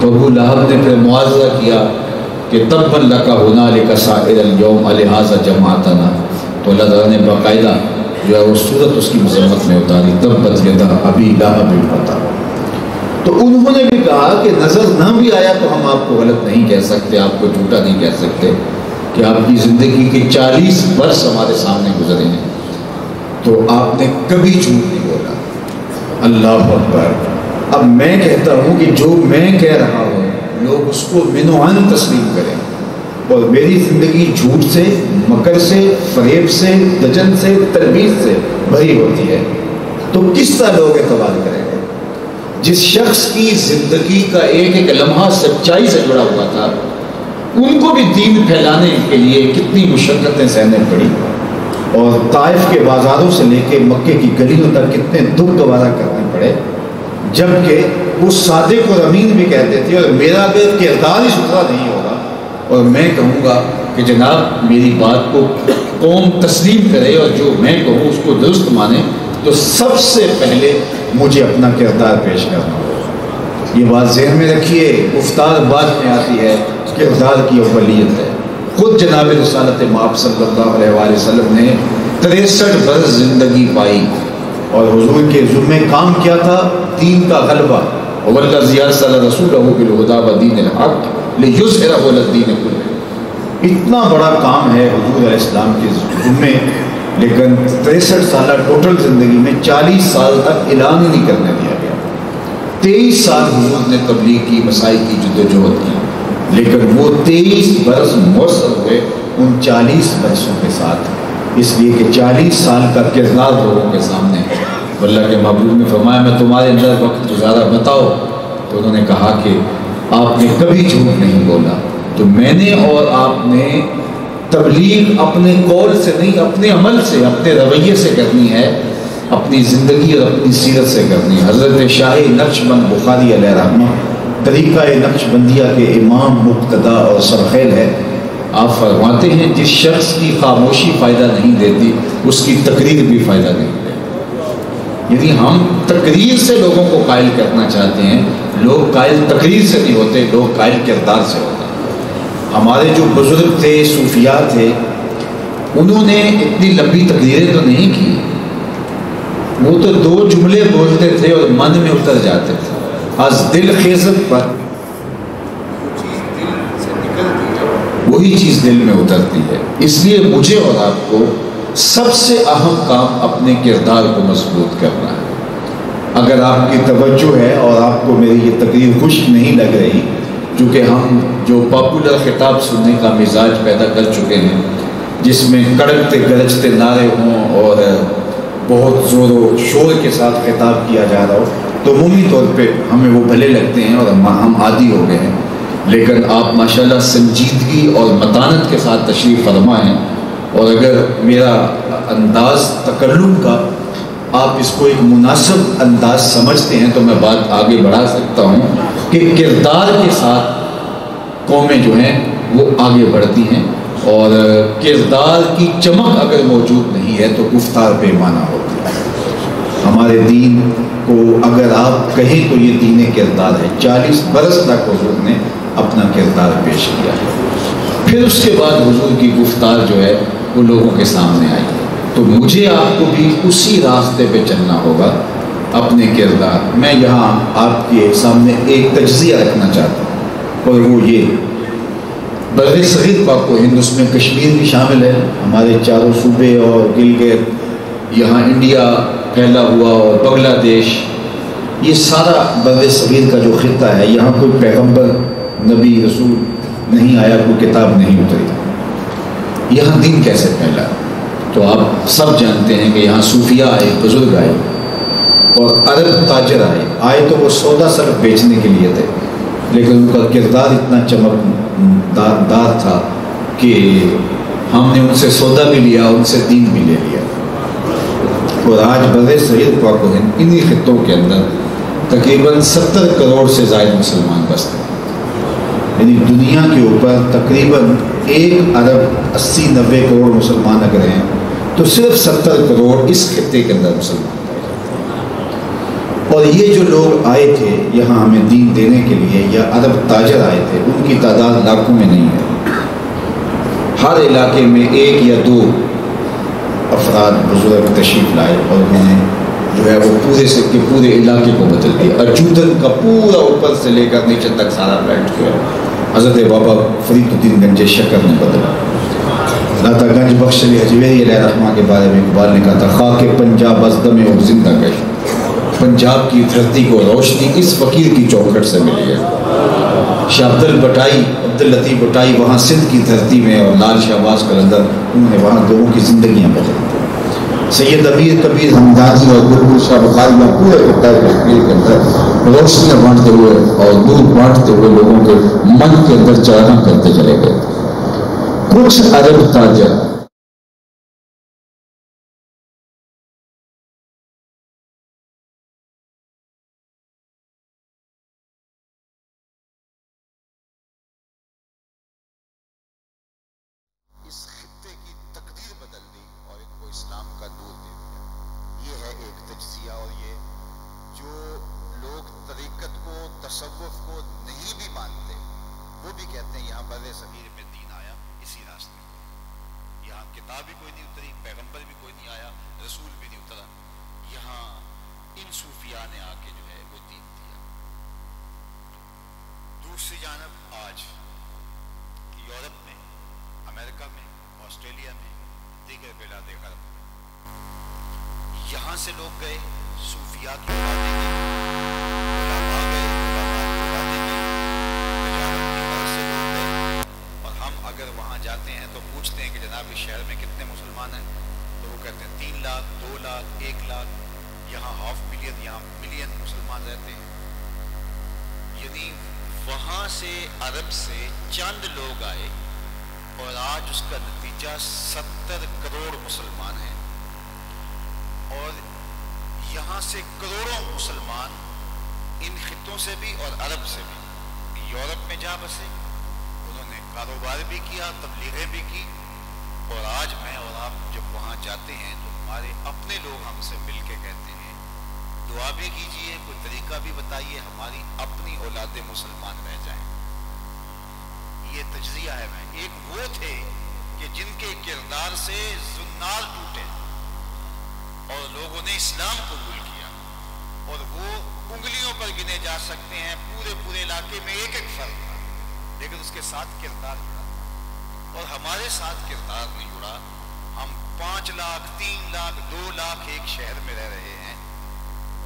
تو ابو لہب نے پھر معاوضہ کیا کہ تبا لک ھنالک سائر الیوم لہذا جمعتنا، تو اللہ تعالیٰ نے باقاعدہ جو ہے وہ صورت اس کی مذمت میں اتاری، تبت یدا ابی لہب وتب۔ تو انہوں نے بھی کہا کہ نظر نہ بھی آیا تو ہم آپ کو غلط نہیں کہہ سکتے، آپ کو جھوٹا نہیں کہہ سکتے، کہ آپ کی زندگی کے 40 برس ہمارے سامنے گزرے ہیں تو آپ نے کبھی جھوٹ نہیں بولا۔ اللہ اکبر۔ اب میں کہتا ہوں کہ جو میں کہہ رہا ہوں لوگ اس کو من و عن تسلیم کریں، اور میری زندگی جھوٹ سے، مکر سے، فریب سے، دجن سے، تلبیس سے بھری ہوتی ہے، تو کس طرح لوگ اعتبار کریں گے؟ جس شخص کی زندگی کا ایک ایک لمحہ سچائی سے جڑا ہوا تھا، ان کو بھی دین پھیلانے کے لیے کتنی مشقتیں سہنے پڑی، اور طائف کے بازاروں سے لے کے مکے کی گلیوں تک کتنے دکھ گوارا کرنے پڑے، جبکہ وہ صادق اور امین بھی کہتے تھے، اور میرا اگر کردار ہی ستھرا نہیں ہوگا اور میں کہوں گا کہ جناب میری بات کو قوم تسلیم کرے اور جو میں کہوں اس کو درست مانے، تو سب سے پہلے مجھے اپنا کردار پیش کرنا ہوگا۔ یہ بات ذہن میں رکھیے، گفتار بعد میں آتی ہے، کردار کی اولیت ہے۔ خود جناب رسالت مآب صلی اللہ علیہ وآلہ وسلم نے 63 برس زندگی پائی، اور حضور کے ذمہ کام کیا تھا؟ دین کا غلبہ۔ وَالَّذِي أَرْسَلَ رَسُولَهُ بِالْهُدَىٰ وَدِينِ الْحَقِّ لِيُظْهِرَهُ عَلَى الدِّينِ كُلِّهِ۔ اتنا بڑا کام ہے حضور علیہ السلام کے ذمہ، لیکن 63 سالہ ٹوٹل زندگی میں 40 سال تک اعلان نہیں کرنے دیا گیا۔ 23 سال حضور نے تبلیغ کی، مسائل کی جدوجہد کی، لیکن وہ 23 برس مؤثر ہوئے ان 40 برسوں کے ساتھ، اس لیے کہ 40 سال کا کردار لوگوں کے سامنے ہے۔ اللہ کے محبوب نے فرمایا میں تمہارے اندر وقت گزارا، بتاؤ؟ تو انہوں نے کہا کہ آپ نے کبھی جھوٹ نہیں بولا۔ تو میں نے اور آپ نے تبلیغ اپنے قول سے نہیں، اپنے عمل سے، اپنے رویے سے کرنی ہے، اپنی زندگی اور اپنی سیرت سے کرنی ہے۔ حضرت شاہ نقش بند بخاری علیہ رحمہ طریقہ نقش بندیہ کے امام، مقتدا اور سرخیل ہے۔ آپ فرماتے ہیں جس شخص کی خاموشی فائدہ نہیں دیتی اس کی تقریر بھی فائدہ نہیں دیتی۔ یعنی ہم تقریر سے لوگوں کو قائل کرنا چاہتے ہیں، لوگ قائل تقریر سے نہیں ہوتے، لوگ قائل کردار سے ہوتے ہیں۔ ہمارے جو بزرگ تھے، صوفیاء تھے، انہوں نے اتنی لمبی تقریریں تو نہیں کی، وہ تو 2 جملے بولتے تھے اور من میں اتر جاتے تھے۔ از دل خیزت پر وہی چیز دل میں اترتی ہے۔ اس لیے مجھے اور آپ کو سب سے اہم کام اپنے کردار کو مضبوط کرنا ہے۔ اگر آپ کی توجہ ہے اور آپ کو میری یہ تقریر خشک نہیں لگ رہی، چونکہ ہم جو پاپولر خطاب سننے کا مزاج پیدا کر چکے ہیں، جس میں کڑکتے گرجتے نعرے ہوں اور بہت زور و شور کے ساتھ خطاب کیا جا رہا ہو، تو عمومی طور پہ ہمیں وہ بھلے لگتے ہیں اور ہم عادی ہو گئے ہیں۔ لیکن آپ ماشاءاللہ سنجیدگی اور متانت کے ساتھ تشریف فرما ہیں، اور اگر میرا انداز تکلم کا آپ اس کو ایک مناسب انداز سمجھتے ہیں تو میں بات آگے بڑھا سکتا ہوں کہ کردار کے ساتھ قومیں جو ہیں وہ آگے بڑھتی ہیں، اور کردار کی چمک اگر موجود نہیں ہے تو گفتار بے معنی ہوتی ہے۔ ہمارے دین کو اگر آپ کہیں تو یہ دین کردار ہے۔ 40 برس تک حضور نے اپنا کردار پیش کیا ہے، پھر اس کے بعد حضور کی گفتار جو ہے وہ لوگوں کے سامنے آئی۔ تو مجھے آپ کو بھی اسی راستے پہ چلنا ہوگا اپنے کردار، میں یہاں آپ کے سامنے ایک تجزیہ رکھنا چاہتا ہوں، اور وہ یہ بر صغیر پاک و ہند، اس میں کشمیر بھی شامل ہے، ہمارے چاروں صوبے اور گلگت، یہاں انڈیا پھیلا ہوا اور بنگلہ دیش، یہ سارا بر صغیر کا جو خطہ ہے، یہاں کوئی پیغمبر نبی رسول نہیں آیا، کوئی کتاب نہیں اتری، یہاں دین کیسے پھیلا؟ تو آپ سب جانتے ہیں کہ یہاں صوفیاء آئے، بزرگ آئے اور عرب تاجر آئے تو وہ سودا صرف بیچنے کے لیے تھے، لیکن ان کا کردار اتنا چمکدار تھا کہ ہم نے ان سے سودا بھی لیا، ان سے دین بھی لے لیا، اور آج بر صغیر پاک و ہند انہی خطوں کے اندر تقریباً 70 کروڑ سے زائد مسلمان بستے ہیں، یعنی دنیا کے اوپر تقریباً 1 ارب 80-90 کروڑ مسلمان اگر ہیں تو صرف 70 کروڑ اس خطے کے اندر مسلمان پائے جاتے ہیں۔ اور یہ جو لوگ آئے تھے یہاں ہمیں دین دینے کے لیے، یا عرب تاجر آئے تھے، ان کی تعداد لاکھوں میں نہیں ہے، ہر علاقے میں 1 یا 2 افراد بزرگ تشریف لائے، اور انہوں نے جو ہے وہ پورے سے کے پورے علاقے کو بدل دیا، ارجودن کا پورا اوپر سے لے کر نیچے تک سارا بیٹھ گیا۔ حضرت بابا فرید الدین گنج شکر نے بدلا، داتا گنج بخش علی حجویری علیہ رحمہ کے بارے میں اقبال نے کہا تھا، خاک پنجاب از دم اور زندہ گش، پنجاب کی دھرتی کو روشنی اس فقیر کی چوکھٹ سے ملی ہے۔ شاہ عبداللطیف بٹائی وہاں سندھ کی دھرتی میں، اور لال شہباز قلندر، انہوں نے وہاں لوگوں کی زندگیاں بدلی۔ سید امیر کبیر حمدانی اور بلبل شاہ بخاری میں پورے خطہ کشمیر کے اندر روشنیاں بانٹتے ہوئے اور نور بانٹتے ہوئے لوگوں کے من کے اندر چراغاں کرتے چلے گئے۔ کچھ عرب تاجر اس خطے کی تقدیر بدل دی اور ان کو اسلام کا نور دے دیا۔ یہ ہے ایک تجزیہ، اور یہ جو لوگ طریقت کو، تصوف کو نہیں بھی مانتے، وہ بھی کہتے ہیں یہاں بر صغیر میں دین آیا اسی راستے، یہاں کتاب بھی کوئی نہیں اتری، پیغمبر بھی کوئی نہیں آیا، رسول بھی نہیں اترا، یہاں ان صوفیاء نے آ کے جو ہے وہ دین دیا۔ دوسری جانب آج یورپ میں، امریکہ میں، آسٹریلیا میں، دیگر بلاد غرب میں، یہاں سے لوگ گئے، صوفیاء کی اولادیں گئی، علماء گئے، علماء کی اولادیں گئی، تجارت کی غرض سے لوگ گئے، اور ہم اگر وہاں جاتے ہیں تو پوچھتے ہیں کہ جناب اس شہر میں کتنے مسلمان ہیں، تو وہ کہتے ہیں 3 لاکھ، 2 لاکھ، 1 لاکھ، یہاں 500 ملین، یہاں ملین مسلمان رہتے ہیں۔ یعنی وہاں سے عرب سے چند لوگ آئے، اور آج اس کا نتیجہ 70 کروڑ مسلمان ہیں، اور یہاں سے کروڑوں مسلمان ان خطوں سے بھی اور عرب سے بھی یورپ میں جا بسے، انہوں نے کاروبار بھی کیا، تبلیغیں بھی کی، اور آج میں اور آپ جب وہاں جاتے ہیں تو ہمارے اپنے لوگ ہم سے مل کے کہتے ہیں دعا بھی کیجئے، کوئی طریقہ بھی بتائیے، ہماری اپنی اولادیں مسلمان رہ جائیں۔ یہ تجزیہ ہے۔ میں ایک وہ تھے کہ جن کے کردار سے زنار ٹوٹے اور لوگوں نے اسلام قبول کیا، اور وہ انگلیوں پر گنے جا سکتے ہیں، پورے علاقے میں ایک فرد تھا، لیکن اس کے ساتھ کردار جڑا، اور ہمارے ساتھ کردار نہیں جڑا۔ ہم 5 لاکھ، 3 لاکھ، 2 لاکھ ایک شہر میں رہ رہے ہیں،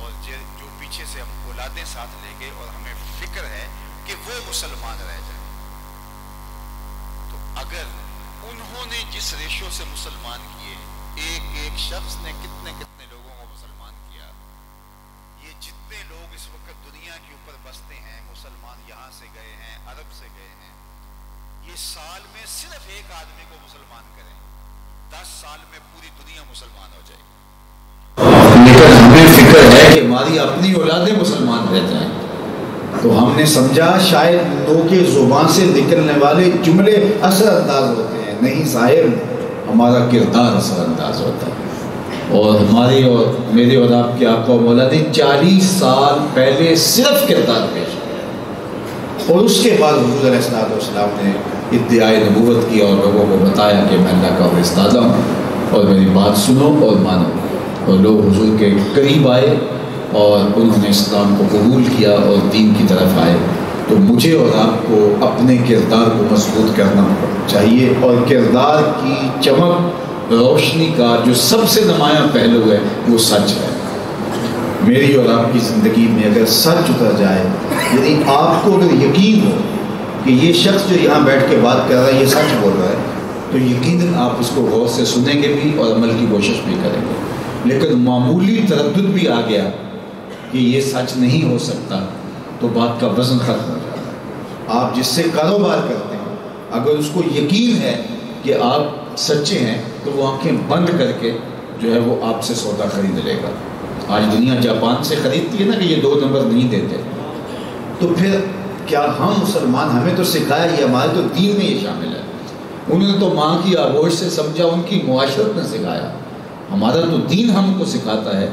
اور جو پیچھے سے ہم اولادیں ساتھ لے گئے، اور ہمیں فکر ہے کہ وہ مسلمان رہ جائیں۔ اگر انہوں نے جس ریشو سے مسلمان کیے، ایک شخص نے کتنے لوگوں کو مسلمان کیا، یہ جتنے لوگ اس وقت دنیا کے اوپر بستے ہیں، مسلمان یہاں سے گئے ہیں، عرب سے گئے ہیں، یہ سال میں صرف ایک آدمی کو مسلمان کریں، 10 سال میں پوری دنیا مسلمان ہو جائے گی۔ لیکن ہمیں فکر ہے کہ ہماری اپنی اولادیں مسلمان رہ جائیں، تو ہم نے سمجھا شاید لوگوں کے زبان سے نکلنے والے جملے اثر انداز ہوتے ہیں، نہیں صاحب، ہمارا کردار اثر انداز ہوتا ہے۔ اور ہماری اور میرے اور آپ کے آقا و مولا نے 40 سال پہلے صرف کردار پیش کیا، اور اس کے بعد حضور علیہ السلام نے ادعائے نبوت کی اور لوگوں کو بتایا کہ میں اللہ کا فرستادہ ہوں، اور میری بات سنو اور مانو، اور لوگ حضور کے قریب آئے، اور انہوں نے اسلام کو قبول کیا اور دین کی طرف آئے، تو مجھے اور آپ کو اپنے کردار کو مضبوط کرنا چاہیے، اور کردار کی چمک روشنی کا جو سب سے نمایاں پہلو ہے وہ سچ ہے۔ میری اور آپ کی زندگی میں اگر سچ اتر جائے، یعنی آپ کو اگر یقین ہو کہ یہ شخص جو یہاں بیٹھ کے بات کر رہا ہے یہ سچ بول رہا ہے، تو یقیناً آپ اس کو غور سے سنیں گے بھی اور عمل کی کوشش بھی کریں گے۔ لیکن معمولی تردد بھی آ گیا کہ یہ سچ نہیں ہو سکتا، تو بات کا وزن ختم ہو جاتا ہے۔ آپ جس سے کاروبار کرتے ہیں، اگر اس کو یقین ہے کہ آپ سچے ہیں، تو وہ آنکھیں بند کر کے جو ہے وہ آپ سے سودا خرید لے گا۔ آج دنیا جاپان سے خریدتی ہے نا کہ یہ 2 نمبر نہیں دیتے، تو پھر کیا ہم مسلمان، ہمیں تو سکھایا، یہ ہمارے تو دین میں یہ شامل ہے۔ انہوں نے تو ماں کی آغوش سے سمجھا، ان کی معاشرت نے سکھایا، ہمارا تو دین ہم کو سکھاتا ہے۔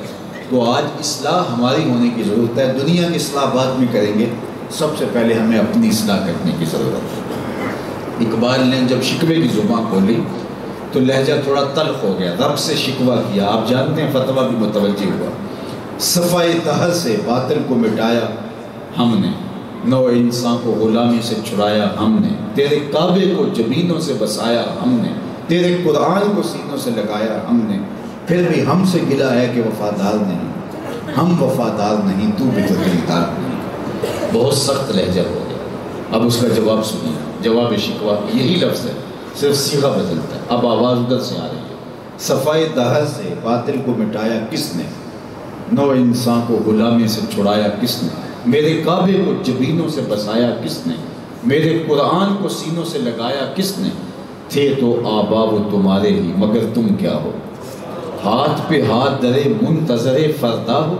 تو آج اصلاح ہماری ہونے کی ضرورت ہے۔ دنیا کی اصلاح بعد میں کریں گے، سب سے پہلے ہمیں اپنی اصلاح کرنے کی ضرورت ہے۔ اقبال نے جب شکوے کی زبان کھولی تو لہجہ تھوڑا تلخ ہو گیا، رب سے شکوہ کیا، آپ جانتے ہیں فتویٰ بھی متوجہ ہوا۔ صفائے طہر سے باطل کو مٹایا ہم نے، نو انسان کو غلامی سے چھڑایا ہم نے، تیرے کعبے کو جبینوں سے بسایا ہم نے، تیرے قرآن کو سینوں سے لگایا ہم نے، پھر بھی ہم سے گلا ہے کہ وفادار نہیں، ہم وفادار نہیں، تو بھی تو دلدار نہیں۔ بہت سخت لہجہ ہو گیا۔ اب اس کا جواب سنیے، جواب شکوہ یہی لفظ ہے، صرف صیغہ بدلتا ہے، اب آواز ادھر سے آ رہی ہے۔ صفائے دہر سے باطل کو مٹایا کس نے، نو انسان کو غلامی سے چھڑایا کس نے، میرے کعبے کو جبینوں سے بسایا کس نے، میرے قرآن کو سینوں سے لگایا کس نے، تھے تو آبا وہ تمہارے ہی مگر تم کیا ہو، ہاتھ پہ ہاتھ درے منتظر فردا ہو،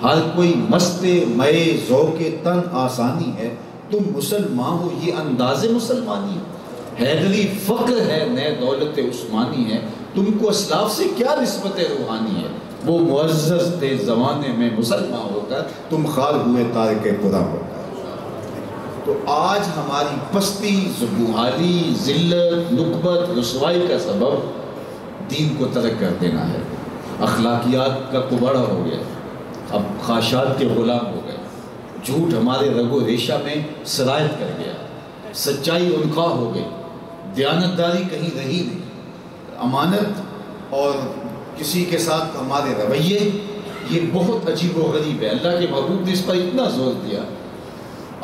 ہر کوئی مست مئے ذوق تن آسانی ہے، تم مسلمان ہو یہ انداز مسلمانی ہے، حیدری فقر ہے نئے دولت عثمانی ہے، تم کو اسلاف سے کیا نسبت روحانی ہے، وہ معزز تھے زمانے میں مسلمان ہو کر، تم خار ہوئے تارک خدا ہو کر۔ تو آج ہماری پستی، زبوحالی، ذلت، نکبت، رسوائی کا سبب دین کو ترک کر دینا ہے۔ اخلاقیات کا کباڑا ہو گیا، اب خواہشات کے غلام ہو گئے، جھوٹ ہمارے رگ و ریشہ میں سرایت کر گیا، سچائی انخواہ ہو گئی، دیانتداری کہیں رہی نہیں، امانت اور کسی کے ساتھ ہمارے رویے یہ بہت عجیب و غریب ہے۔ اللہ کے محبوب نے اس پر اتنا زور دیا۔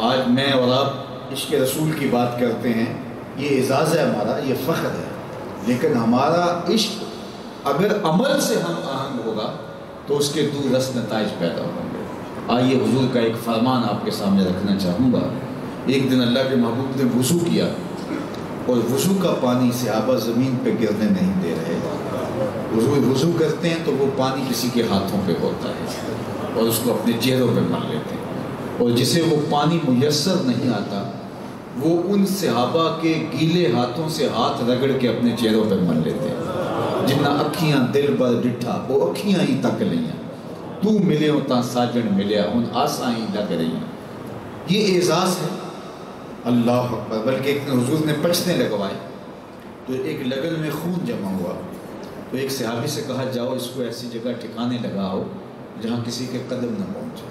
آج میں اور آپ عشق رسول کی بات کرتے ہیں، یہ اعزاز ہے ہمارا، یہ فخر ہے، لیکن ہمارا عشق اگر عمل سے ہم آہنگ ہوگا تو اس کے دور رس نتائج پیدا ہوں گے۔ آئیے حضور کا ایک فرمان آپ کے سامنے رکھنا چاہوں گا۔ ایک دن اللہ کے محبوب نے وضو کیا، اور وضو کا پانی صحابہ زمین پہ گرنے نہیں دے رہے۔ حضور وضو کرتے ہیں تو وہ پانی کسی کے ہاتھوں پہ ہوتا ہے اور اس کو اپنے چہروں پہ مل لیتے ہیں، اور جسے وہ پانی میسر نہیں آتا وہ ان صحابہ کے گیلے ہاتھوں سے ہاتھ رگڑ کے اپنے چہروں پہ مل لیتے ہیں۔ جنہ اکھیاں دل پر ڈٹھا وہ اکھیاں ہی تک لئیاں، تو ملے ہو تا ساجن ملیا ان آساں ہی لگ رہی ہیں۔ یہ اعزاز ہے، اللہ اکبر۔ بلکہ ایک حضور نے پچھنے لگوائے تو ایک لگن میں خون جمع ہوا، تو ایک صحابی سے کہا جاؤ اس کو ایسی جگہ ٹھکانے لگاؤ جہاں کسی کے قدم نہ پہنچے۔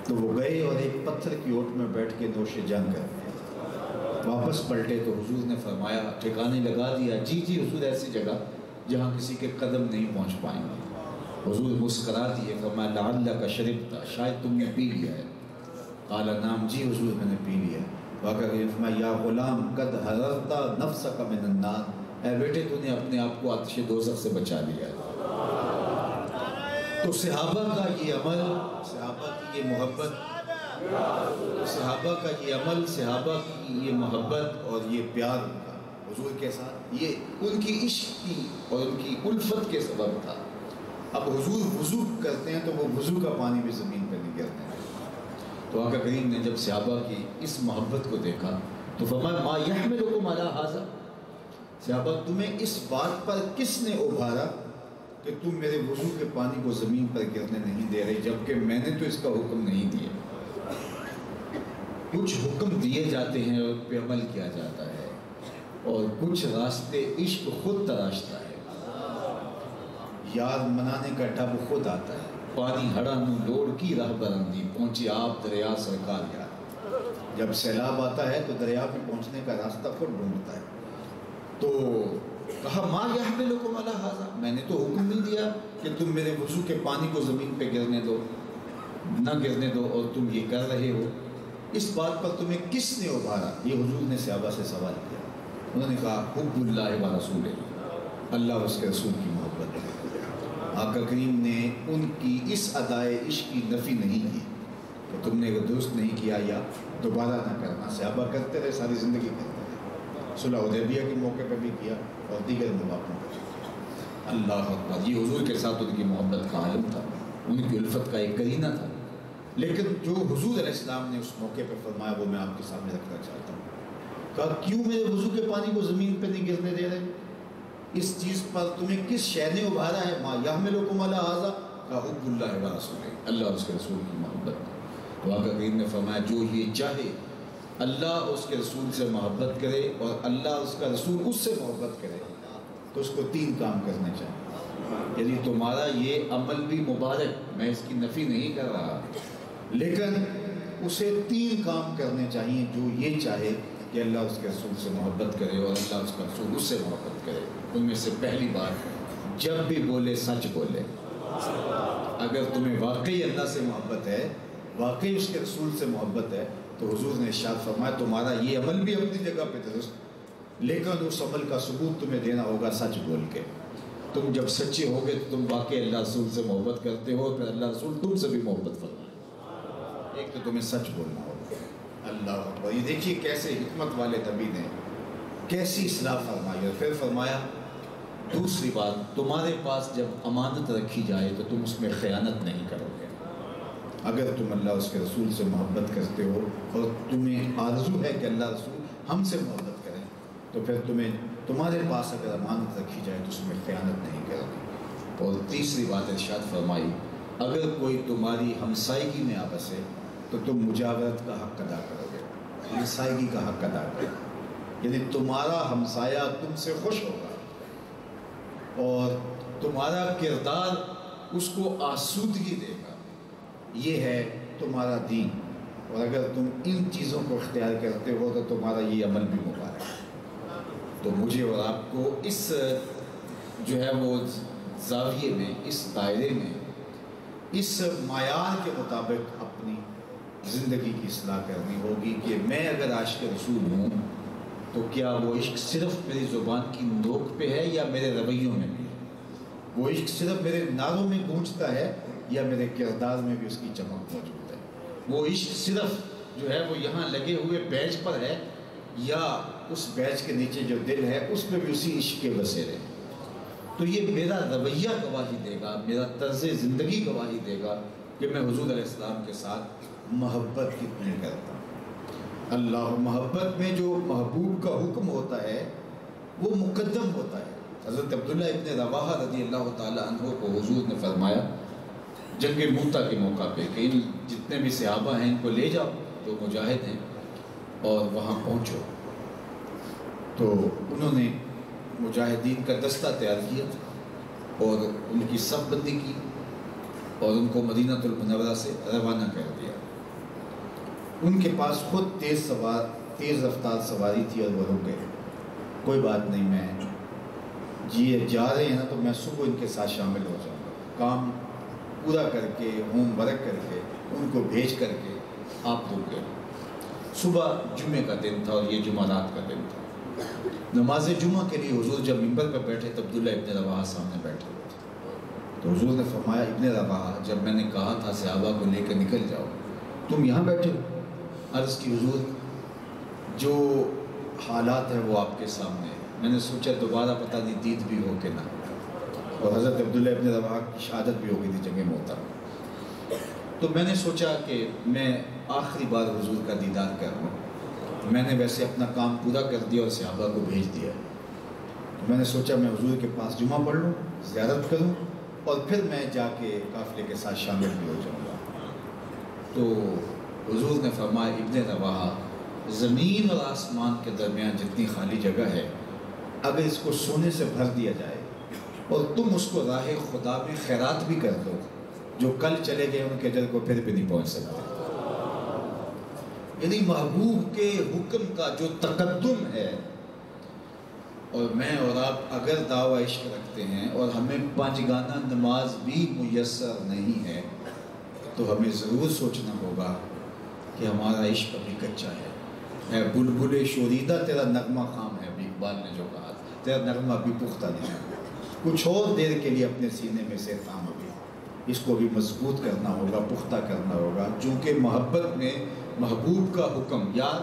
تو وہ گئے اور ایک پتھر کی اوٹ میں بیٹھ کے نوش جان کرتے، واپس پلٹے تو حضور نے فرمایا ٹھکانے لگا دیا؟ جی جی حضور، ایسی جگہ جہاں کسی کے قدم نہیں پہنچ پائیں گے۔ حضور مسکرا دیے، فرمایا لعلک شربت، شاید تم نے پی لیا ہے۔ قال نعم، جی حضور میں نے پی لیا۔ فرمایا یا غلام قد حررت نفسک من النار، اے بیٹے تو نے اپنے آپ کو آتش دوزخ سے بچا لیا۔ تو صحابہ کا یہ عمل، صحابہ کی یہ محبت، صحابہ کا یہ عمل، صحابہ کی یہ محبت اور یہ پیار کا حضور کے ساتھ، یہ ان کی عشق کی اور ان کی الفت کے سبب تھا۔ اب حضور وضو کرتے ہیں تو وہ وضو کا پانی بھی زمین پہ نہیں گرتے ہیں۔ تو آقا کریم نے جب صحابہ کی اس محبت کو دیکھا تو فرمایا ما یحملکم علی ھذا، صحابہ تمہیں اس بات پر کس نے ابھارا کہ تم میرے وضو کے پانی کو زمین پر گرنے نہیں دے رہے، جبکہ میں نے تو اس کا حکم نہیں دیا۔ کچھ حکم دیے جاتے ہیں اور پہ عمل کیا جاتا ہے، اور کچھ راستے عشق خود تراشتا ہے۔ یار منانے کا ڈب خود آتا ہے، پانی ہڑا نو لوڑ کی راہ برندی، پہنچے آپ دریا سرکار یار۔ جب سیلاب آتا ہے تو دریا پہ پہنچنے کا راستہ خود ڈھونڈتا ہے۔ تو کہا ما یحملکم علی ھذا، میں نے تو حکم نہیں دیا کہ تم میرے وضو کے پانی کو زمین پہ گرنے دو، نہ گرنے دو، اور تم یہ کر رہے ہو، اس بات پر تمہیں کس نے ابھارا؟ یہ حضور نے صحابہ سے سوال کیا۔ انہوں نے کہا حب اللہ و رسولہ، اللہ اور اس کے رسول کی محبت ہے۔ آقا کریم نے ان کی اس ادائے عشق کی نفی نہیں کی کہ تم نے اگر درست نہیں کیا یا دوبارہ نہ کرنا۔ صحابہ کرتے رہے، ساری زندگی کرتے رہے، صلح حدیبیہ کے موقع پہ بھی کیا اور دیگر مواقع پہ بھی کیا۔ اللہ اکبر، یہ حضور کے ساتھ ان کی محبت کا عالم تھا، ان کی الفت کا ایک کرینہ تھا۔ لیکن جو حضور علیہ السلام نے اس موقع پہ فرمایا وہ میں آپ کے سامنے رکھنا چاہتا ہوں۔ کہا کیوں میرے وضو کے پانی کو زمین پہ نہیں گرنے دے رہے؟ اس چیز پر تمہیں کس شے نے ابھارا ہے؟ ما یحملکم علی ھذا، کہا حب اللہ و رسولہ، اللہ اور اس کے رسول کی محبت۔ تو آقا کریم نے فرمایا جو یہ چاہے اللہ اور اس کے رسول سے محبت کرے اور اللہ اور اس کا رسول اس سے محبت کرے تو اس کو 3 کام کرنے چاہیے۔ یعنی تمہارا یہ عمل بھی مبارک، میں اس کی نفی نہیں کر رہا، لیکن اسے 3 کام کرنے چاہیے جو یہ چاہے کہ اللہ اس کے رسول سے محبت کرے اور اللہ اس کا رسول اس سے محبت کرے۔ ان میں سے پہلی بات، جب بھی بولے سچ بولے۔ اگر تمہیں واقعی اللہ سے محبت ہے، واقعی اس کے رسول سے محبت ہے، تو حضور نے ارشاد فرمایا تمہارا یہ عمل بھی اپنی جگہ پہ درست، لیکن اس عمل کا ثبوت تمہیں دینا ہوگا سچ بول کے۔ تم جب سچے ہوگے تو تم واقعی اللہ رسول سے محبت کرتے ہو، پھر اللہ رسول تم سے بھی محبت فرمائے۔ ایک تو تمہیں سچ بولنا ہوگا۔ اللہ اکبر، یہ دیکھیے کیسے حکمت والے نبی نے کیسی اصلاح فرمائی۔ اور پھر فرمایا دوسری بات، تمہارے پاس جب امانت رکھی جائے تو تم اس میں خیانت نہیں کرو گے۔ اگر تم اللہ اس کے رسول سے محبت کرتے ہو اور تمہیں آرزو ہے کہ اللہ رسول ہم سے محبت کریں، تو پھر تمہارے پاس اگر امانت رکھی جائے تو اس میں خیانت نہیں کرو گے۔ اور تیسری بات ارشاد فرمائی، اگر کوئی تمہاری ہمسائیگی میں آپس ہے تو تم مجاورت کا حق ادا کرو گے، ہمسائیگی کا حق ادا کرو، یعنی تمہارا ہمسایہ تم سے خوش ہوگا اور تمہارا کردار اس کو آسودگی دے گا۔ یہ ہے تمہارا دین، اور اگر تم ان چیزوں کو اختیار کرتے ہو تو تمہارا یہ عمل بھی مبارک ہے۔ تو مجھے اور آپ کو اس جو ہے وہ زاویے میں، اس دائرے میں، اس معیار کے مطابق اپنی زندگی کی اصلاح کرنی ہوگی کہ میں اگر عاشق رسول ہوں تو کیا وہ عشق صرف میری زبان کی نوک پہ ہے یا میرے رویوں میں بھی ہے؟ وہ عشق صرف میرے نعروں میں گونجتا ہے یا میرے کردار میں بھی اس کی چمک موجود ہے؟ وہ عشق صرف جو ہے وہ یہاں لگے ہوئے بیج پر ہے یا اس بیج کے نیچے جو دل ہے اس میں بھی اسی عشق کے بسیرے ہیں؟ تو یہ میرا رویہ گواہی دے گا، میرا طرز زندگی گواہی دے گا کہ میں حضور علیہ السلام کے ساتھ محبت کتنی کرتا ہوں۔ اللہ، محبت میں جو محبوب کا حکم ہوتا ہے وہ مقدم ہوتا ہے۔ حضرت عبداللہ ابن رواحہ رضی اللہ تعالیٰ عنہ کو حضور نے فرمایا جنگ موتا کے موقع پہ کہ ان جتنے بھی صحابہ ہیں ان کو لے جاؤ جو مجاہد ہیں اور وہاں پہنچو۔ تو انہوں نے مجاہدین کا دستہ تیار کیا اور ان کی صف بندی کی اور ان کو مدینہ المنورہ سے روانہ کر دیا۔ ان کے پاس خود تیز رفتار سواری تھی اور وہ رک گئے۔ کوئی بات نہیں، میں جی جا رہے ہیں نا تو میں صبح ان کے ساتھ شامل ہو جاؤں گا، کام پورا کر کے ہوم ورک کر کے ان کو بھیج کر کے آپ رک گئے۔ صبح جمعے کا دن تھا اور یہ جمعرات کا دن تھا۔ نماز جمعہ کے لیے حضور جب ممبر پہ بیٹھے تو عبداللہ ابن رواحہ سامنے بیٹھے ہوئے تھے۔ تو حضور نے فرمایا ابن رواحہ، جب میں نے کہا تھا صحابہ کو لے کے نکل جاؤ تم یہاں بیٹھے ہو؟ عرض کی حضور جو حالات ہیں وہ آپ کے سامنے ہیں، میں نے سوچا دوبارہ پتہ نہیں دید بھی ہو کہ نہ، اور حضرت عبداللہ ابن رواحہ کی شہادت بھی ہو گئی تھی جنگ موتا۔ تو میں نے سوچا کہ میں آخری بار حضور کا دیدار کر لوں۔ میں نے ویسے اپنا کام پورا کر دیا اور صحابہ کو بھیج دیا، میں نے سوچا میں حضور کے پاس جمعہ پڑھ لوں، زیارت کروں اور پھر میں جا کے قافلے کے ساتھ شامل بھی ہو جاؤں گا۔ تو حضور نے فرمایا ابن رواحہ، زمین اور آسمان کے درمیان جتنی خالی جگہ ہے اگر اس کو سونے سے بھر دیا جائے اور تم اس کو راہ خدا میں خیرات بھی کر دو جو کل چلے گئے ان کے اجل کو پھر بھی نہیں پہنچ سکتے۔ یعنی محبوب کے حکم کا جو تقدم ہے، اور میں اور آپ اگر دعوی عشق رکھتے ہیں اور ہمیں پانچگانہ نماز بھی میسر نہیں ہے تو ہمیں ضرور سوچنا ہوگا کہ ہمارا عشق ابھی کچا ہے۔ اے بلبل شوریدہ تیرا نغمہ خام ہے، ابھی اقبال نے جو کہا تیرا نغمہ ابھی پختہ نہیں ہے، کچھ اور دیر کے لیے اپنے سینے میں سے تھام ابھی، اس کو بھی مضبوط کرنا ہوگا، پختہ کرنا ہوگا۔ چونکہ محبت میں محبوب کا حکم، یار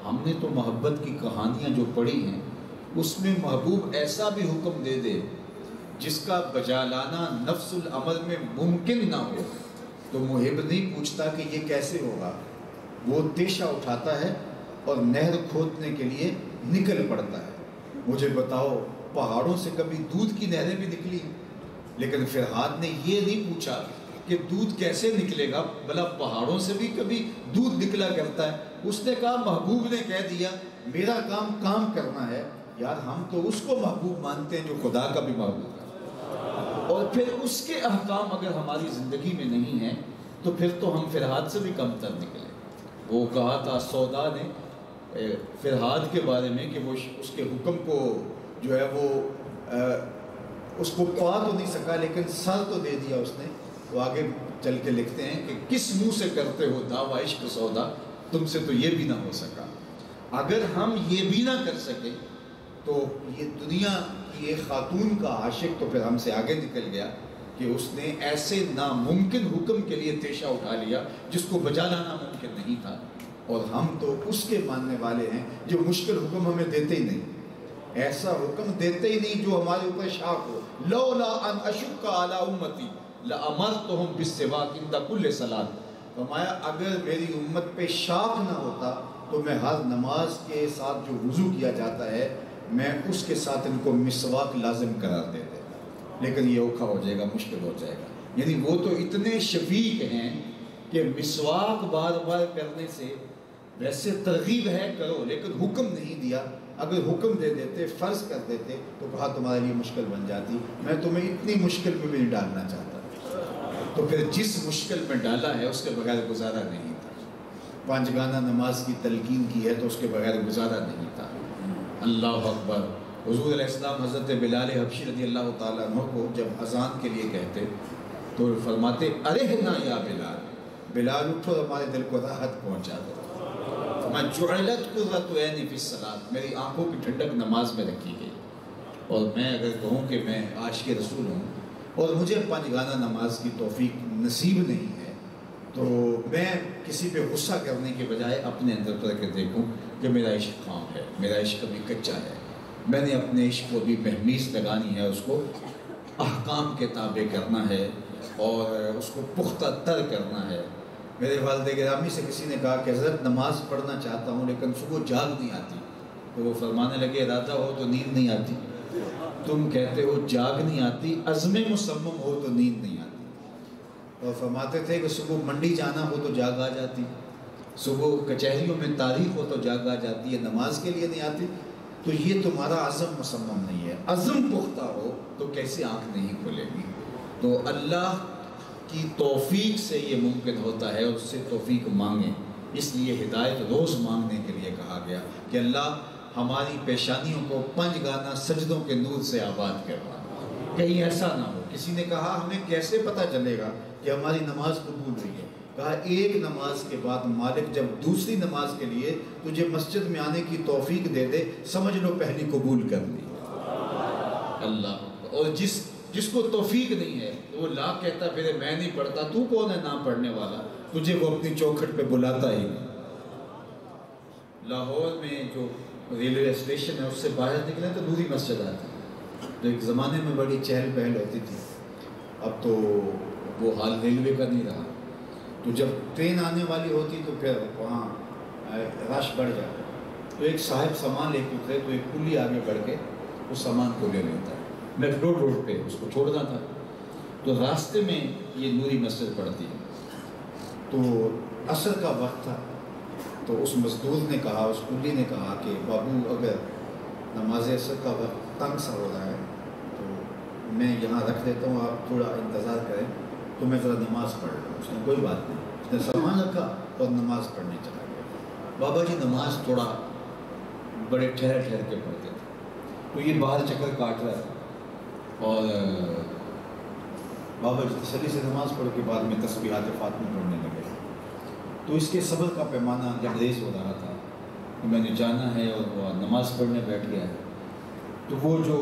ہم نے تو محبت کی کہانیاں جو پڑھی ہیں اس میں محبوب ایسا بھی حکم دے دے جس کا بجا لانا نفس الامر میں ممکن نہ ہو تو محب نہیں پوچھتا کہ یہ کیسے ہوگا، وہ تیشہ اٹھاتا ہے اور نہر کھودنے کے لیے نکل پڑتا ہے۔ مجھے بتاؤ، پہاڑوں سے کبھی دودھ کی نہریں بھی نکلی؟ لیکن فرحاد نے یہ نہیں پوچھا کہ دودھ کیسے نکلے گا، بھلا پہاڑوں سے بھی کبھی دودھ نکلا کرتا ہے۔ اس نے کہا، محبوب نے کہہ دیا میرا کام کرنا ہے۔ یار ہم تو اس کو محبوب مانتے ہیں جو خدا کا بھی محبوب ہے، اور پھر اس کے احکام اگر ہماری زندگی میں نہیں ہیں تو پھر تو ہم فرحاد سے بھی کم تر نکلے۔ وہ کہا تھا سودا نے فرحاد کے بارے میں کہ وہ اس کے حکم کو جو ہے وہ اس کو پا تو نہیں سکا لیکن سر تو دے دیا اس نے۔ وہ آگے چل کے لکھتے ہیں کہ کس منہ سے کرتے ہو دعوی عشق سودا، تم سے تو یہ بھی نہ ہو سکا۔ اگر ہم یہ بھی نہ کر سکے تو یہ دنیا کی ایک خاتون کا عاشق تو پھر ہم سے آگے نکل گیا کہ اس نے ایسے ناممکن حکم کے لیے تیشہ اٹھا لیا جس کو بجا لانا ممکن نہیں تھا، اور ہم تو اس کے ماننے والے ہیں جو مشکل حکم ہمیں دیتے ہی نہیں، ایسا حکم دیتے ہی نہیں جو ہمارے اوپر شاق ہو۔ لولا ان اشق علی امتی لامرتهم بالسواک عند کل صلاۃ، فرمایا اگر میری امت پہ شاق نہ ہوتا تو میں ہر نماز کے ساتھ جو وضو کیا جاتا ہے میں اس کے ساتھ ان کو مسواک لازم قرار دے دیتا، لیکن یہ اوکھا ہو جائے گا، مشکل ہو جائے گا۔ یعنی وہ تو اتنے شفیق ہیں کہ مسواک بار بار کرنے سے ویسے ترغیب ہے کرو، لیکن حکم نہیں دیا۔ اگر حکم دے دیتے، فرض کر دیتے تو کہا تمہارے لیے مشکل بن جاتی، میں تمہیں اتنی مشکل میں بھی نہیں ڈالنا چاہتا۔ تو پھر جس مشکل میں ڈالا ہے اس کے بغیر گزارا نہیں تھا۔ پانچگانہ نماز کی تلقین کی ہے تو اس کے بغیر گزارا نہیں تھا۔ اللہ اکبر۔ حضور علیہ السلام حضرت بلال حبشی رضی اللہ تعالیٰ عنہ کو جب اذان کے لیے کہتے تو فرماتے ارحنا یا بلال، بلال اٹھو ہمارے دل کو راحت پہنچا دو۔ جعلت قرۃ عینی فی الصلاۃ، میری آنکھوں کی ٹھنڈک نماز میں رکھی گئی۔ اور میں اگر کہوں کہ میں عاشق رسول ہوں اور مجھے پانچگانہ نماز کی توفیق نصیب نہیں ہے تو میں کسی پہ غصہ کرنے کے بجائے اپنے اندر کر کے دیکھوں کہ میرا عشق خام ہے، میرا عشق ابھی کچا ہے، میں نے اپنے عشق کو بھی مہمیز لگانی ہے، اس کو احکام کے تابع کرنا ہے اور اس کو پختہ تر کرنا ہے۔ میرے والد گرامی سے کسی نے کہا کہ حضرت نماز پڑھنا چاہتا ہوں لیکن صبح جاگ نہیں آتی، تو وہ فرمانے لگے ارادہ ہو تو نیند نہیں آتی، تم کہتے ہو جاگ نہیں آتی، عزم مصمم ہو تو نیند نہیں آتی۔ اور فرماتے تھے کہ صبح منڈی جانا ہو تو جاگ آ جاتی، صبح کچہریوں میں تاریخ ہو تو جاگ آ جاتی ہے، نماز کے لیے نہیں آتی۔ تو یہ تمہارا عزم مصمم نہیں ہے، عزم پختہ ہو تو کیسے آنکھ نہیں کھلے گی۔ تو اللہ کی توفیق سے یہ ممکن ہوتا ہے، اور اس سے توفیق مانگیں۔ اس لیے ہدایت روز مانگنے کے لیے کہا گیا کہ اللہ ہماری پیشانیوں کو پنجگانہ سجدوں کے نور سے آباد کرنا، کہیں ایسا نہ ہو۔ کسی نے کہا ہمیں کیسے پتہ چلے گا کہ ہماری نماز قبول ہوئی ہے؟ کہا ایک نماز کے بعد مالک جب دوسری نماز کے لیے تجھے مسجد میں آنے کی توفیق دے دے، سمجھ لو پہلی قبول کر لی اللہ۔ اور جس کو توفیق نہیں ہے وہ لا کہتا پھر میں نہیں پڑھتا، تو کون ہے نہ پڑھنے والا، تجھے وہ اپنی چوکھٹ پہ بلاتا ہی نہیں۔ لاہور میں جو ریلوے اسٹیشن ہے اس سے باہر نکلے تو نوری مسجد آتی، جو ایک زمانے میں بڑی چہل پہل ہوتی تھی، اب تو وہ حال ریلوے کا نہیں رہا۔ تو جب ٹرین آنے والی ہوتی تو پھر وہاں رش بڑھ جاتا، تو ایک صاحب سامان لے کے اترے تو ایک کلی آگے بڑھ کے اس سامان کو لے لیتا ہے، میٹرو روڈ پہ اس کو چھوڑنا تھا، تو راستے میں یہ نوری مسجد پڑتی ہے۔ تو عصر کا وقت تھا، تو اس مزدور نے کہا، اس کلی نے کہا کہ بابو اگر نماز عصر کا وقت تنگ سا ہو رہا ہے تو میں یہاں رکھ دیتا ہوں، آپ تھوڑا انتظار کریں، تو میں ذرا نماز پڑھ رہا ہوں. اس نے کوئی بات نہیں, اس نے سامان رکھا اور نماز پڑھنے چلا گیا. بابا جی نماز تھوڑا بڑے ٹھہر ٹھہر کے پڑھتے تھے, تو یہ باہر چکر کاٹ رہا تھا اور بابا جی تسلی سے نماز پڑھ کے بعد میں تسبیحات فاطمہ پڑھنے لگے. تو اس کے صبر کا پیمانہ جب ریز ہو رہا تھا کہ میں نے جانا ہے اور وہ نماز پڑھنے بیٹھ گیا ہے, تو وہ جو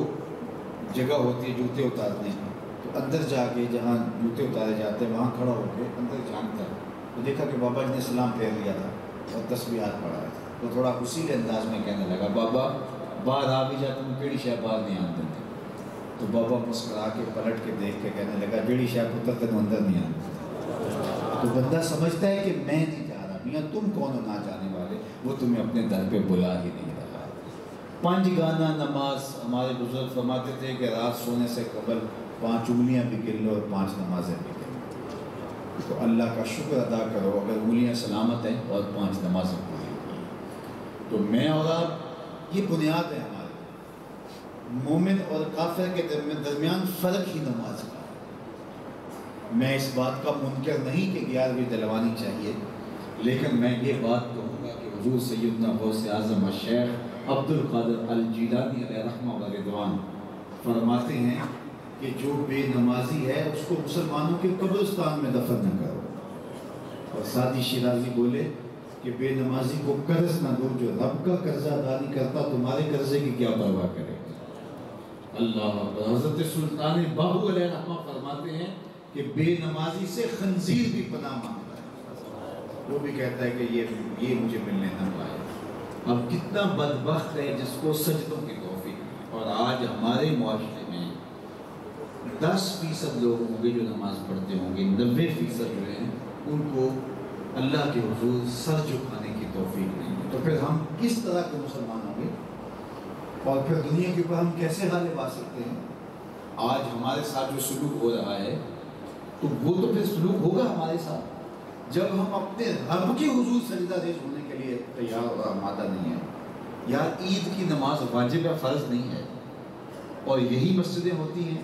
جگہ ہوتی ہے جوتے اتارنے کی, تو اندر جا کے جہاں جوتے اتارے جاتے ہیں وہاں کھڑا ہو کے اندر جھانکتا ہے, تو دیکھا کہ بابا جی نے سلام پھیر لیا تھا اور تسبیحات پڑھا ہے. تو تھوڑا اسی انداز میں کہنے لگا, بابا باہر آ بھی جاتا ہوں کیڑی شاہ باہر نہیں آتے تھے. تو بابا مسکرا کے پلٹ کے دیکھ کے کہنے لگا, جیڑی شاہ پتر تک اندر نہیں آتے. تو بندہ سمجھتا ہے کہ میں نہیں جا رہا, میاں تم کون ہو نہ جانے والے, وہ تمہیں اپنے در پہ بلا ہی نہیں رہا. 5 گانا نماز, ہمارے بزرگ فرماتے تھے کہ رات سونے سے قبل 5 انگلیاں بھی گن لو اور 5 نمازیں بھی گن لو. تو اللہ کا شکر ادا کرو اگر انگلیاں سلامت ہیں اور 5 نمازیں پوری ہوئی. تو میں اور آپ یہ بنیاد ہے ہمارے مومن اور کافر کے درمیان فرق ہی نماز کا ہے. میں اس بات کا منکر نہیں کہ 11ویں دلوانی چاہیے, لیکن میں یہ بات کہوں گا کہ حضور سیدنا غوث اعظم الشیخ عبد القادر الجیلانی علیہ رحمہ و رضوان فرماتے ہیں کہ جو بے نمازی ہے اس کو مسلمانوں کے قبرستان میں دفن نہ کرو. اور سعدی شیرازی بولے کہ بے نمازی کو قرض نہ دو, جو رب کا قرضہ ادا نہیں کرتا تمہارے قرضے کی کیا پرواہ کرے. اللہ. حضرت سلطان باہو علیہ رحمہ فرماتے ہیں کہ بے نمازی سے خنزیر بھی پناہ مانگتا ہے, وہ بھی کہتا ہے کہ یہ مجھے ملنے نہ پائے. اب کتنا بدبخت ہے جس کو سجدوں کی توفیق ہے. اور آج ہمارے معاشرے میں 10% لوگ ہوں گے جو نماز پڑھتے ہوں گے, 90% جو ہیں ان کو اللہ کے حضور سر جھکانے کی توفیق نہیں ہے. تو پھر ہم کس طرح کے مسلمان ہوں گے اور پھر دنیا کے اوپر ہم کیسے غالب آ سکتے ہیں؟ آج ہمارے ساتھ جو سلوک ہو رہا ہے تو وہ تو پھر سلوک ہوگا ہمارے ساتھ جب ہم اپنے رب کے حضور سجدہ ریز ہونے کے لیے تیار اور آمادہ نہیں ہیں. یار عید کی نماز واجب یا فرض نہیں ہے, اور یہی مسجدیں ہوتی ہیں,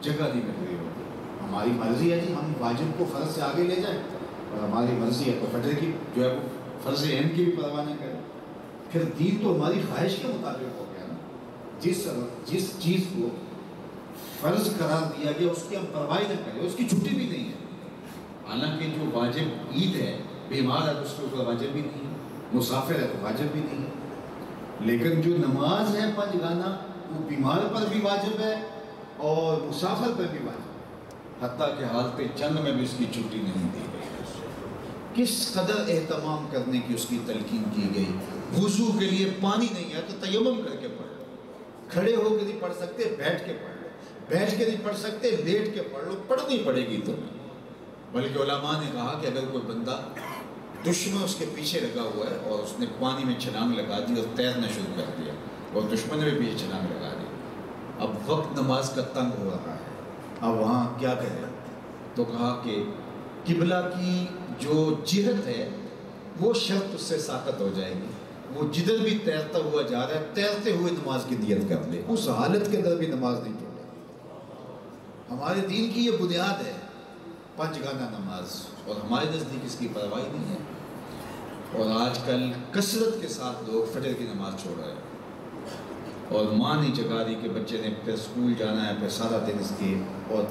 جگہ نہیں مل رہی ہوتی. ہماری مرضی ہے جی ہم واجب کو فرض سے آگے لے جائیں, اور ہماری مرضی ہے تو فجر کی جو ہے وہ فرض عین کی بھی پرواہ نہ کریں. پھر دین تو ہماری خواہش کے مطابق ہو گیا نا. جس چیز کو فرض قرار دیا گیا اس کی ہم پرواہ نہ کریں, اس کی چھٹی بھی نہیں ہے. حالانکہ جو واجب عید ہے, بیمار ہے تو اس کے اوپر واجب بھی نہیں ہے, مسافر ہے تو واجب بھی نہیں ہے. لیکن جو نماز ہے 5 گانا وہ بیمار پر بھی واجب ہے اور مسافر پر بھی واجب ہے, حتیٰ کہ حالت جنگ میں بھی اس کی چھٹی نہیں دی گئی. کس قدر اہتمام کرنے کی اس کی تلقین کی گئی. وضو کے لیے پانی نہیں ہے تو تیمم کر کے پڑھ لو, کھڑے ہو کے نہیں پڑھ سکتے بیٹھ کے پڑھ لو, بیٹھ کے نہیں پڑھ سکتے لیٹ کے پڑھ لو, پڑھنی پڑے گی تمہیں. بلکہ علماء نے کہا کہ اگر کوئی بندہ دشمن اس کے پیچھے لگا ہوا ہے اور اس نے پانی میں چھلانگ لگا دی اور تیرنا شروع کر دیا اور دشمن نے بھی پیچھے چھلانگ لگا دی, اب وقت نماز کا تنگ ہو رہا ہے, اب وہاں کیا کرے؟ تو کہا کہ قبلہ کی جو جہت ہے وہ شرط اس سے ساقط ہو جائے گی. وہ جدھر بھی تیرتا ہوا جا رہا ہے تیرتے ہوئے نماز کی نیت کر لے, اس حالت کے اندر بھی نماز نہیں چھوڑے. ہمارے دین کی یہ بنیاد ہے 5 گانا نماز, اور ہمارے نزدیک اس کی پرواہ نہیں ہے. اور آج کل کثرت کے ساتھ لوگ فجر کی نماز چھوڑ رہے ہیں, اور ماں نہیں جگا رہی کہ بچے نے پھر اسکول جانا ہے, پھر سارا دن اس کی. اور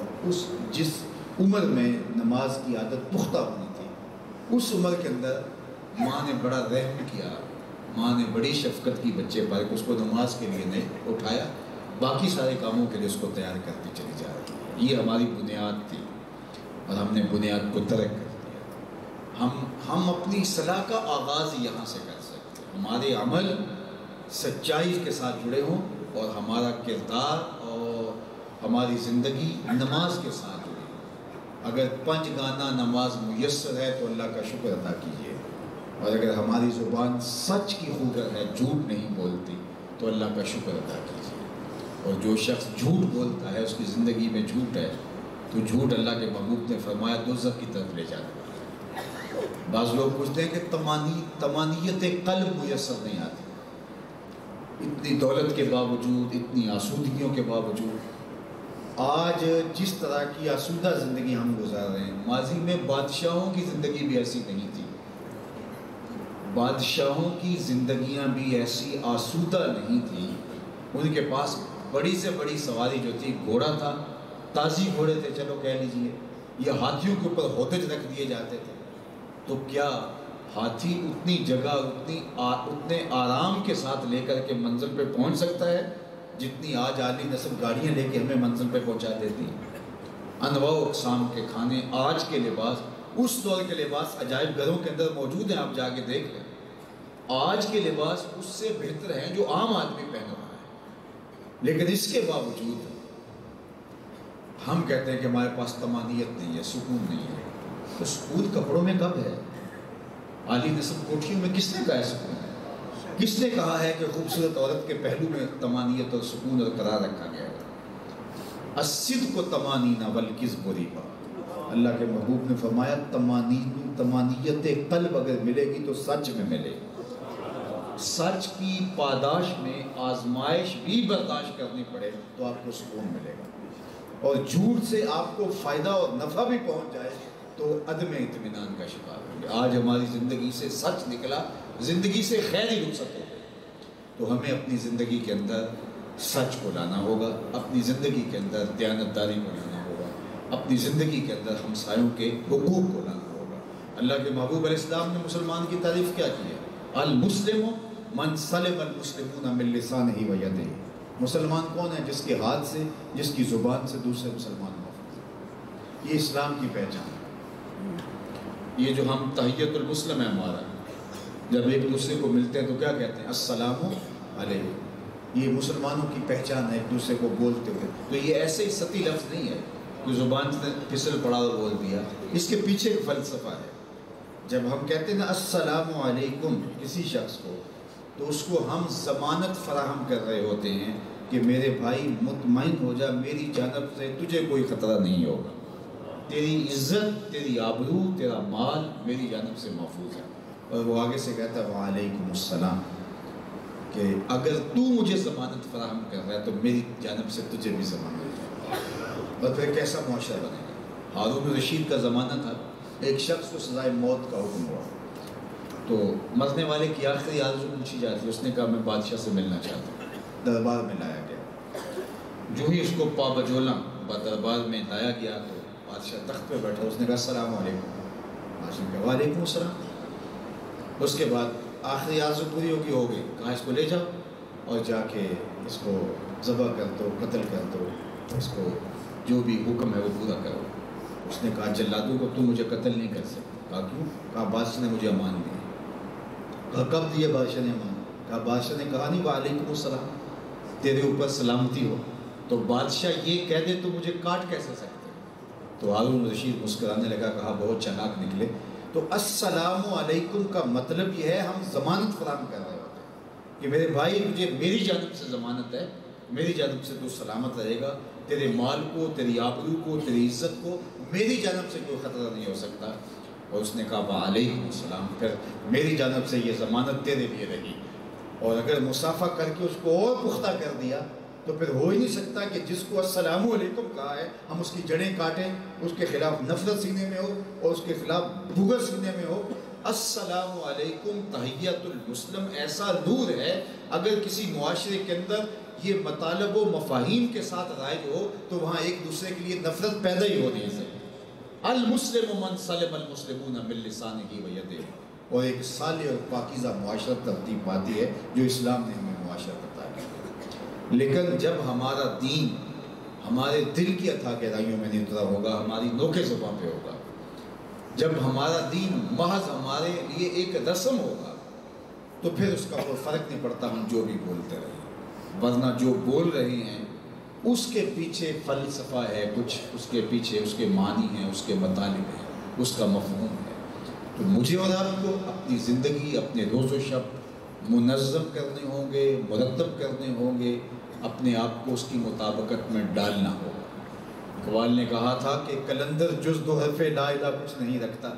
جس عمر میں نماز کی عادت پختہ ہونی تھی اس عمر کے اندر ماں نے بڑا رحم کیا, ماں نے بڑی شفقت کی بچے پر, اس کو نماز کے لیے نہیں اٹھایا, باقی سارے کاموں کے لیے اس کو تیار کرتی چلی جا رہی ہے. یہ ہماری بنیاد تھی اور ہم نے بنیاد کو ترک کر دیا. ہم اپنی اصلاح کا آغاز یہاں سے کر سکتے ہیں. ہمارے عمل سچائی کے ساتھ جڑے ہوں اور ہمارا کردار اور ہماری زندگی نماز کے ساتھ جڑی ہو. اگر 5 گانا نماز میسر ہے تو اللہ کا شکر ادا کیجیے, اور اگر ہماری زبان سچ کی خوگر ہے, جھوٹ نہیں بولتی, تو اللہ کا شکر ادا کیجیے. اور جو شخص جھوٹ بولتا ہے اس کی زندگی میں جھوٹ ہے, تو جھوٹ اللہ کے محبوب نے فرمایا دوزخ کی طرف لے جانے والا ہے. بعض لوگ پوچھتے ہیں کہ تمانیت قلب میسر نہیں آتی. اتنی دولت کے باوجود, اتنی آسودگیوں کے باوجود آج جس طرح کی آسودہ زندگی ہم گزار رہے ہیں، ماضی میں بادشاہوں کی زندگی بھی ایسی نہیں تھی، بادشاہوں کی زندگیاں بھی ایسی آسودہ نہیں تھی۔ ان کے پاس بڑی سے بڑی سواری جو تھی گھوڑا تھا، تازی گھوڑے تھے، چلو کہہ لیجئے، یہ ہاتھیوں کے اوپر ہودج رکھ دیے جاتے تھے۔ تو کیا ہاتھی اتنی جگہ اتنے آرام کے ساتھ لے کر کے منزل پہ پہنچ سکتا ہے جتنی آج اعلی نسل گاڑیاں لے کے ہمیں منزل پہ پہنچا دیتی ہیں؟ انواع و اقسام کے کھانے، آج کے لباس، اس دور کے لباس عجائب گھروں کے اندر موجود ہیں، آپ جا کے دیکھ لیں۔ آج کے لباس اس سے بہتر ہیں جو عام آدمی پہن رہا ہے، لیکن اس کے باوجود ہم کہتے ہیں کہ ہمارے پاس طمانیت نہیں ہے، سکون نہیں ہے۔ تو سکون کپڑوں میں کب ہے؟ اعلی نسل کوٹھیوں میں کس نے کہا ہے سکون ہے؟ کس نے کہا ہے کہ خوبصورت عورت کے پہلو میں طمانیت اور سکون اور قرار رکھا گیا ہے؟ الصدق طمانین والکذب ریبا۔ اللہ کے محبوب نے فرمایا طمانیت قلب اگر ملے گی تو سچ میں ملے گی، سچ کی پاداش میں آزمائش بھی برداشت کرنی پڑے تو آپ کو سکون ملے گا، اور جھوٹ سے آپ کو فائدہ اور نفع بھی پہنچ جائے تو عدم اطمینان کا شکار ہوں گے۔ آج ہماری زندگی سے سچ نکلا، زندگی سے خیر ہی رخصت ہو گئی۔ تو ہمیں اپنی زندگی کے اندر سچ کو لانا ہوگا، اپنی زندگی کے اندر دیانتداری کو لانا ہوگا، اپنی زندگی کے اندر ہمسایوں کے حقوق کو لانا ہوگا۔ اللہ کے محبوب علیہ السلام نے مسلمان کی تعریف کیا کی ہے؟ المسلم من سلم المسلمون من لسانہ و یدہ۔ مسلمان کون ہے؟ جس کے ہاتھ سے، جس کی زبان سے دوسرے مسلمان محفوظ ہیں۔ یہ اسلام کی پہچان ہے۔ یہ جو ہم تحیت المسلم ہے ہمارا، جب ایک دوسرے کو ملتے ہیں تو کیا کہتے ہیں؟ السلام علیکم۔ یہ مسلمانوں کی پہچان ہے، ایک دوسرے کو بولتے ہوئے۔ تو یہ ایسے ہی سطحی لفظ نہیں ہے، کوئی زبان سے پھسل پڑا اور بول دیا، اس کے پیچھے ایک فلسفہ ہے۔ جب ہم کہتے ہیں نا السلام علیکم کسی شخص کو، تو اس کو ہم ضمانت فراہم کر رہے ہوتے ہیں کہ میرے بھائی مطمئن ہو جا، میری جانب سے تجھے کوئی خطرہ نہیں ہوگا، تیری عزت، تیری آبرو، تیرا مال میری جانب سے محفوظ ہے۔ اور وہ آگے سے کہتا ہے وعلیکم السلام، کہ اگر تو مجھے ضمانت فراہم کر رہا ہے تو میری جانب سے تجھے بھی ضمانت ہے۔ اور پھر کیسا معاشرہ بنے گا؟ ہارون رشید کا زمانہ تھا، ایک شخص کو سزائے موت کا حکم ہوا، تو مرنے والے کی آخری آرزو پوچھی جاتی، اس نے کہا میں بادشاہ سے ملنا چاہتا ہوں۔ دربار میں لایا گیا، جو ہی اس کو پا بجولا دربار میں لایا گیا تو بادشاہ تخت پہ بیٹھا، اس نے کہا السلام علیکم۔ بادشاہ نے کہا وعلیکم السلام۔ اس کے بعد آخری آرزو پوری ہو گئی، کہا اس کو لے جاؤ اور جا کے اس کو ذبح کر دو، قتل کر دو، اس کو جو بھی حکم ہے وہ پورا کرو۔ اس نے کہا جلادوں کو تم مجھے قتل نہیں کر سکتے۔ کہا کیوں؟ کہا بادشاہ نے مجھے امان دی۔ کہا کب دیے بادشاہ نے امان؟ کہا بادشاہ نے کہا نہیں وعلیکم السلام، تیرے اوپر سلامتی ہو۔ تو بادشاہ یہ کہہ دے تو مجھے کاٹ کیسے سکتے؟ تو ہارون رشید مسکرانے لگا، کہا بہت چالاک نکلے۔ تو السلام علیکم کا مطلب یہ ہے ہم ضمانت فراہم کر رہے ہوتے ہیں کہ میرے بھائی مجھے میری جانب سے ضمانت ہے، میری جانب سے تو سلامت رہے گا، تیرے مال کو، تیری آبرو کو، تیری عزت کو میری جانب سے کوئی خطرہ نہیں ہو سکتا۔ اور اس نے کہا وعلیکم السلام، پھر میری جانب سے یہ ضمانت تیرے لیے رہی۔ اور اگر مسافہ کر کے اس کو اور پختہ کر دیا تو پھر ہو ہی نہیں سکتا کہ جس کو السلام علیکم کہا ہے ہم اس کی جڑیں کاٹیں، اس کے خلاف نفرت سینے میں ہو اور اس کے خلاف بغض سینے میں ہو۔ السلام علیکم تحیت المسلم ایسا نور ہے، اگر کسی معاشرے کے اندر یہ مطالب و مفاہیم کے ساتھ رائج ہو تو وہاں ایک دوسرے کے لیے نفرت پیدا ہی ہو نہیں سکتی۔ المسلم من سلم المسلمون من لسانہ و یدہ، اور ایک صالح اور پاکیزہ معاشرت ترتیب پاتی ہے جو اسلام نے ہمیں معاشرت عطا کی۔ لیکن جب ہمارا دین ہمارے دل کی اتھا گہرائیوں میں نہیں اترا ہوگا، ہماری نوکے زبان پہ ہوگا، جب ہمارا دین محض ہمارے لیے ایک رسم ہوگا تو پھر اس کا کوئی فرق نہیں پڑتا ہم جو بھی بولتے رہیں، ورنہ جو بول رہے ہیں اس کے پیچھے فلسفہ ہے کچھ، اس کے پیچھے اس کے معنی ہیں، اس کے مطالب ہیں، اس کا مفہوم ہے۔ تو مجھے اور آپ کو اپنی زندگی، اپنے روز و شب منظم کرنے ہوں گے، مرتب کرنے ہوں گے، اپنے آپ کو اس کی مطابقت میں ڈالنا ہوگا۔ اقبال نے کہا تھا کہ قلندر جز دو حرف لا الہ کچھ نہیں رکھتا،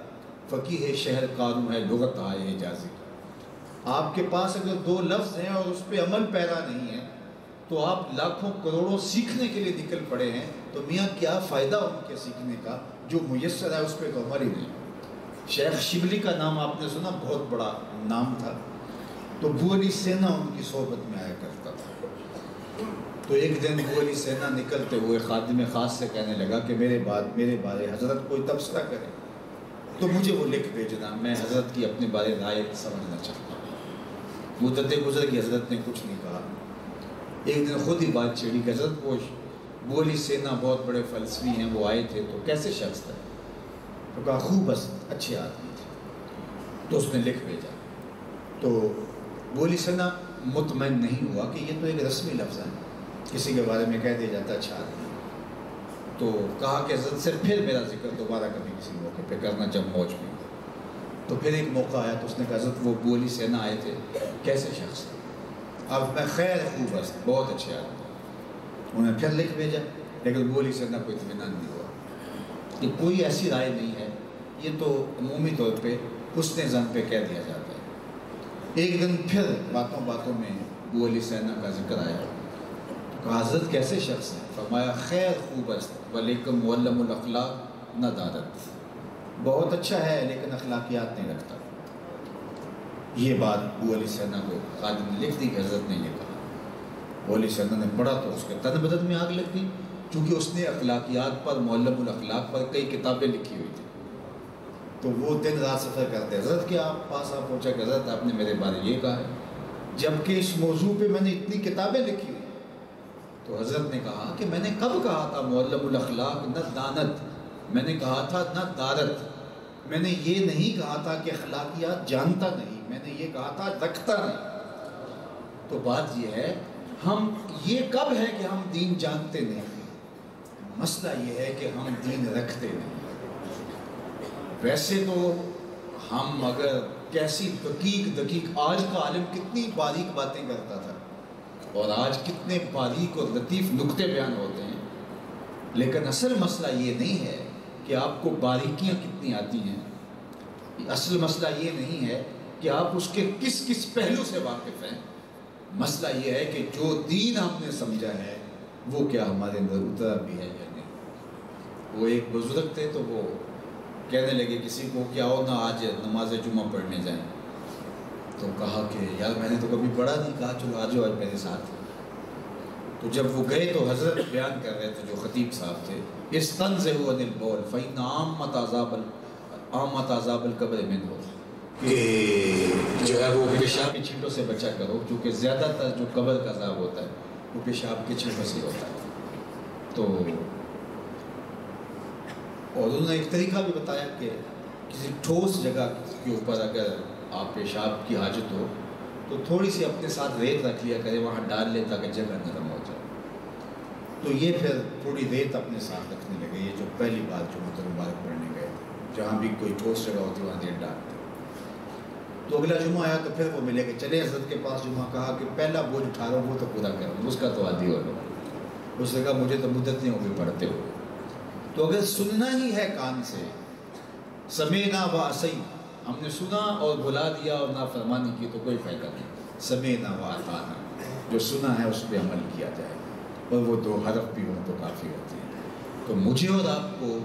فقیہ شہر کاروں ہے لغت آئے حجازی۔ آپ کے پاس اگر دو لفظ ہیں اور اس پہ عمل پیرا نہیں ہے تو آپ لاکھوں کروڑوں سیکھنے کے لیے نکل پڑے ہیں، تو میاں کیا فائدہ ان کے سیکھنے کا؟ جو میسر ہے اس پہ تو عمل ہی نہیں۔ شیخ شبلی کا نام آپ نے سنا، بہت بڑا نام تھا، تو ابو علی سینا ان کی صحبت میں آیا کرتا تھا۔ تو ایک دن ابو علی سینا نکلتے ہوئے خادم خاص سے کہنے لگا کہ میرے بارے حضرت کوئی تبصرہ کرے تو مجھے وہ لکھ بھیجنا، میں حضرت کی اپنے بارے رائے سمجھنا چاہتا ہوں۔ مدتیں گزر گئی، حضرت نے کچھ نہیں کہا۔ ایک دن خود ہی بات چھیڑی کہ حضرت وہ ابو علی سینا بہت بڑے فلسفی ہیں، وہ آئے تھے تو کیسے شخص تھا؟ تو کہا خوب بس اچھے آدمی تھے۔ تو اس نے لکھ بھیجا، تو ابو علی سینا مطمئن نہیں ہوا کہ یہ تو ایک رسمی لفظ ہے، کسی کے بارے میں کہہ دیا جاتا اچھا آدمی۔ تو کہا کہ حضرت سے پھر میرا ذکر دوبارہ کبھی کسی موقع پہ کرنا جب موج میں۔ تو پھر ایک موقع آیا تو اس نے کہا حضرت وہ ابو علی سینا آئے تھے، کیسے شخص تھے؟ اب میں خیر خوب بس بہت اچھے آدمی۔ انہوں نے پھر لکھ بھیجا، لیکن ابو علی سینا کو اطمینان نہیں ہوا کہ کوئی ایسی رائے نہیں ہے، یہ تو عمومی طور پہ حسن ظن پہ کہہ دیا جاتا ہے۔ ایک دن پھر باتوں باتوں میں ابو علی سینا کا ذکر آیا، تو کہا حضرت کیسے شخص ہیں؟ فرمایا خیر خوب است ولیکن معلم الاخلاق نہ دارت، بہت اچھا ہے لیکن اخلاقیات نہیں رکھتا۔ یہ بات ابو علی سینا کو خادم نے لکھ دی کہ حضرت نے یہ کہا۔ ابو علی سینا نے پڑھا تو اس کے تن بدن میں آگ لگ گئی، چونکہ اس نے اخلاقیات پر، معلم الاخلاق پر کئی کتابیں لکھی ہوئی تھیں۔ تو وہ دن رات سفر کرتے، حضرت کے پاس آپ پہنچا کہ حضرت آپ نے میرے بارے یہ کہا ہے، جبکہ اس موضوع پہ میں نے اتنی کتابیں لکھی ہوئی۔ تو حضرت نے کہا کہ میں نے کب کہا تھا معلم الاخلاق نہ دانت، میں نے کہا تھا نہ دارت، میں نے یہ نہیں کہا تھا کہ اخلاقیات جانتا نہیں، میں نے یہ کہا تھا رکھتا نہیں۔ تو بات یہ ہے، ہم یہ کب ہے کہ ہم دین جانتے نہیں، مسئلہ یہ ہے کہ ہم دین رکھتے نہیں۔ ویسے تو ہم اگر کیسی دقیق آج کا عالم کتنی باریک باتیں کرتا تھا اور آج کتنے باریک اور لطیف نکتے بیان ہوتے ہیں، لیکن اصل مسئلہ یہ نہیں ہے کہ آپ کو باریکیاں کتنی آتی ہیں، اصل مسئلہ یہ نہیں ہے کہ آپ اس کے کس کس پہلو سے واقف ہیں، مسئلہ یہ ہے کہ جو دین ہم نے سمجھا ہے وہ کیا ہمارے اندر اترا بھی ہے یا نہیں۔ وہ ایک بزرگ تھے تو وہ کہنے لگے کسی کو کہ آؤ نا آج نماز جمعہ پڑھنے جائیں، تو کہا کہ یار میں نے تو کبھی پڑھا نہیں، کہا چلو آجو آج میرے ساتھ۔ تو جب وہ گئے تو حضرت بیان کر رہے تھے، جو خطیب صاحب تھے، استنزہوا عن البول فإن عامت عذاب القبر منہ، کہ جو ہے وہ پیشاب کی چھینٹوں سے بچا کرو، کیونکہ زیادہ تر جو قبر کا عذاب ہوتا ہے وہ پیشاب کی چھینٹوں سے ہوتا ہے۔ تو اور انہوں نے ایک طریقہ بھی بتایا کہ کسی ٹھوس جگہ کے اوپر اگر آپ پیشاب کی حاجت ہو تو تھوڑی سی اپنے ساتھ ریت رکھ لیا کرے، وہاں ڈال لے تاکہ جگہ نرم ہو جائے۔ تو یہ پھر تھوڑی ریت اپنے ساتھ رکھنے لگے، یہ جو پہلی بات جو مطلب مبارک پڑھنے گئے تھے، جہاں بھی کوئی ٹھوس جگہ ہوتی وہاں ریت ڈالتے۔ تو اگلا جمعہ آیا تو پھر وہ ملے کہ چلے حضرت کے پاس جمعہ، کہا کہ پہلا بوجھ اٹھا رہا ہوں وہ تو پورا کرو، اس کا تو عادی ہو لو۔ اس نے کہا مجھے تو مدت نہیں ہوگی پڑھتے ہوئے، تو اگر سننا ہی ہے کان سے، سمینا و عصینا، ہم نے سنا اور بھلا دیا اور نافرمانی کی تو کوئی فائدہ نہیں۔ سمینا و اطعنا، جو سنا ہے اس پہ عمل کیا جائے، اور وہ دو حرف بھی ہوں تو کافی ہوتے ہیں۔ تو مجھے اور آپ کو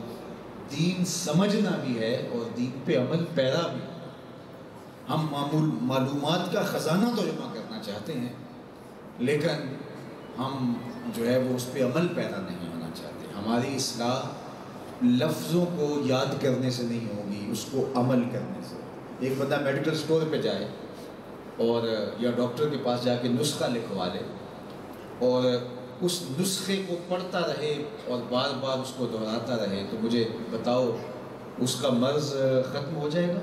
دین سمجھنا بھی ہے اور دین پہ عمل پیرا بھی ہونا۔ ہم معلومات کا خزانہ تو جمع کرنا چاہتے ہیں، لیکن ہم جو ہے وہ اس پہ عمل پیدا نہیں ہونا چاہتے۔ ہماری اصلاح لفظوں کو یاد کرنے سے نہیں ہوگی، اس کو عمل کرنے سے۔ ایک بندہ میڈیکل سٹور پہ جائے اور یا ڈاکٹر کے پاس جا کے نسخہ لکھوا لے اور اس نسخے کو پڑھتا رہے اور بار بار اس کو دہراتا رہے، تو مجھے بتاؤ اس کا مرض ختم ہو جائے گا؟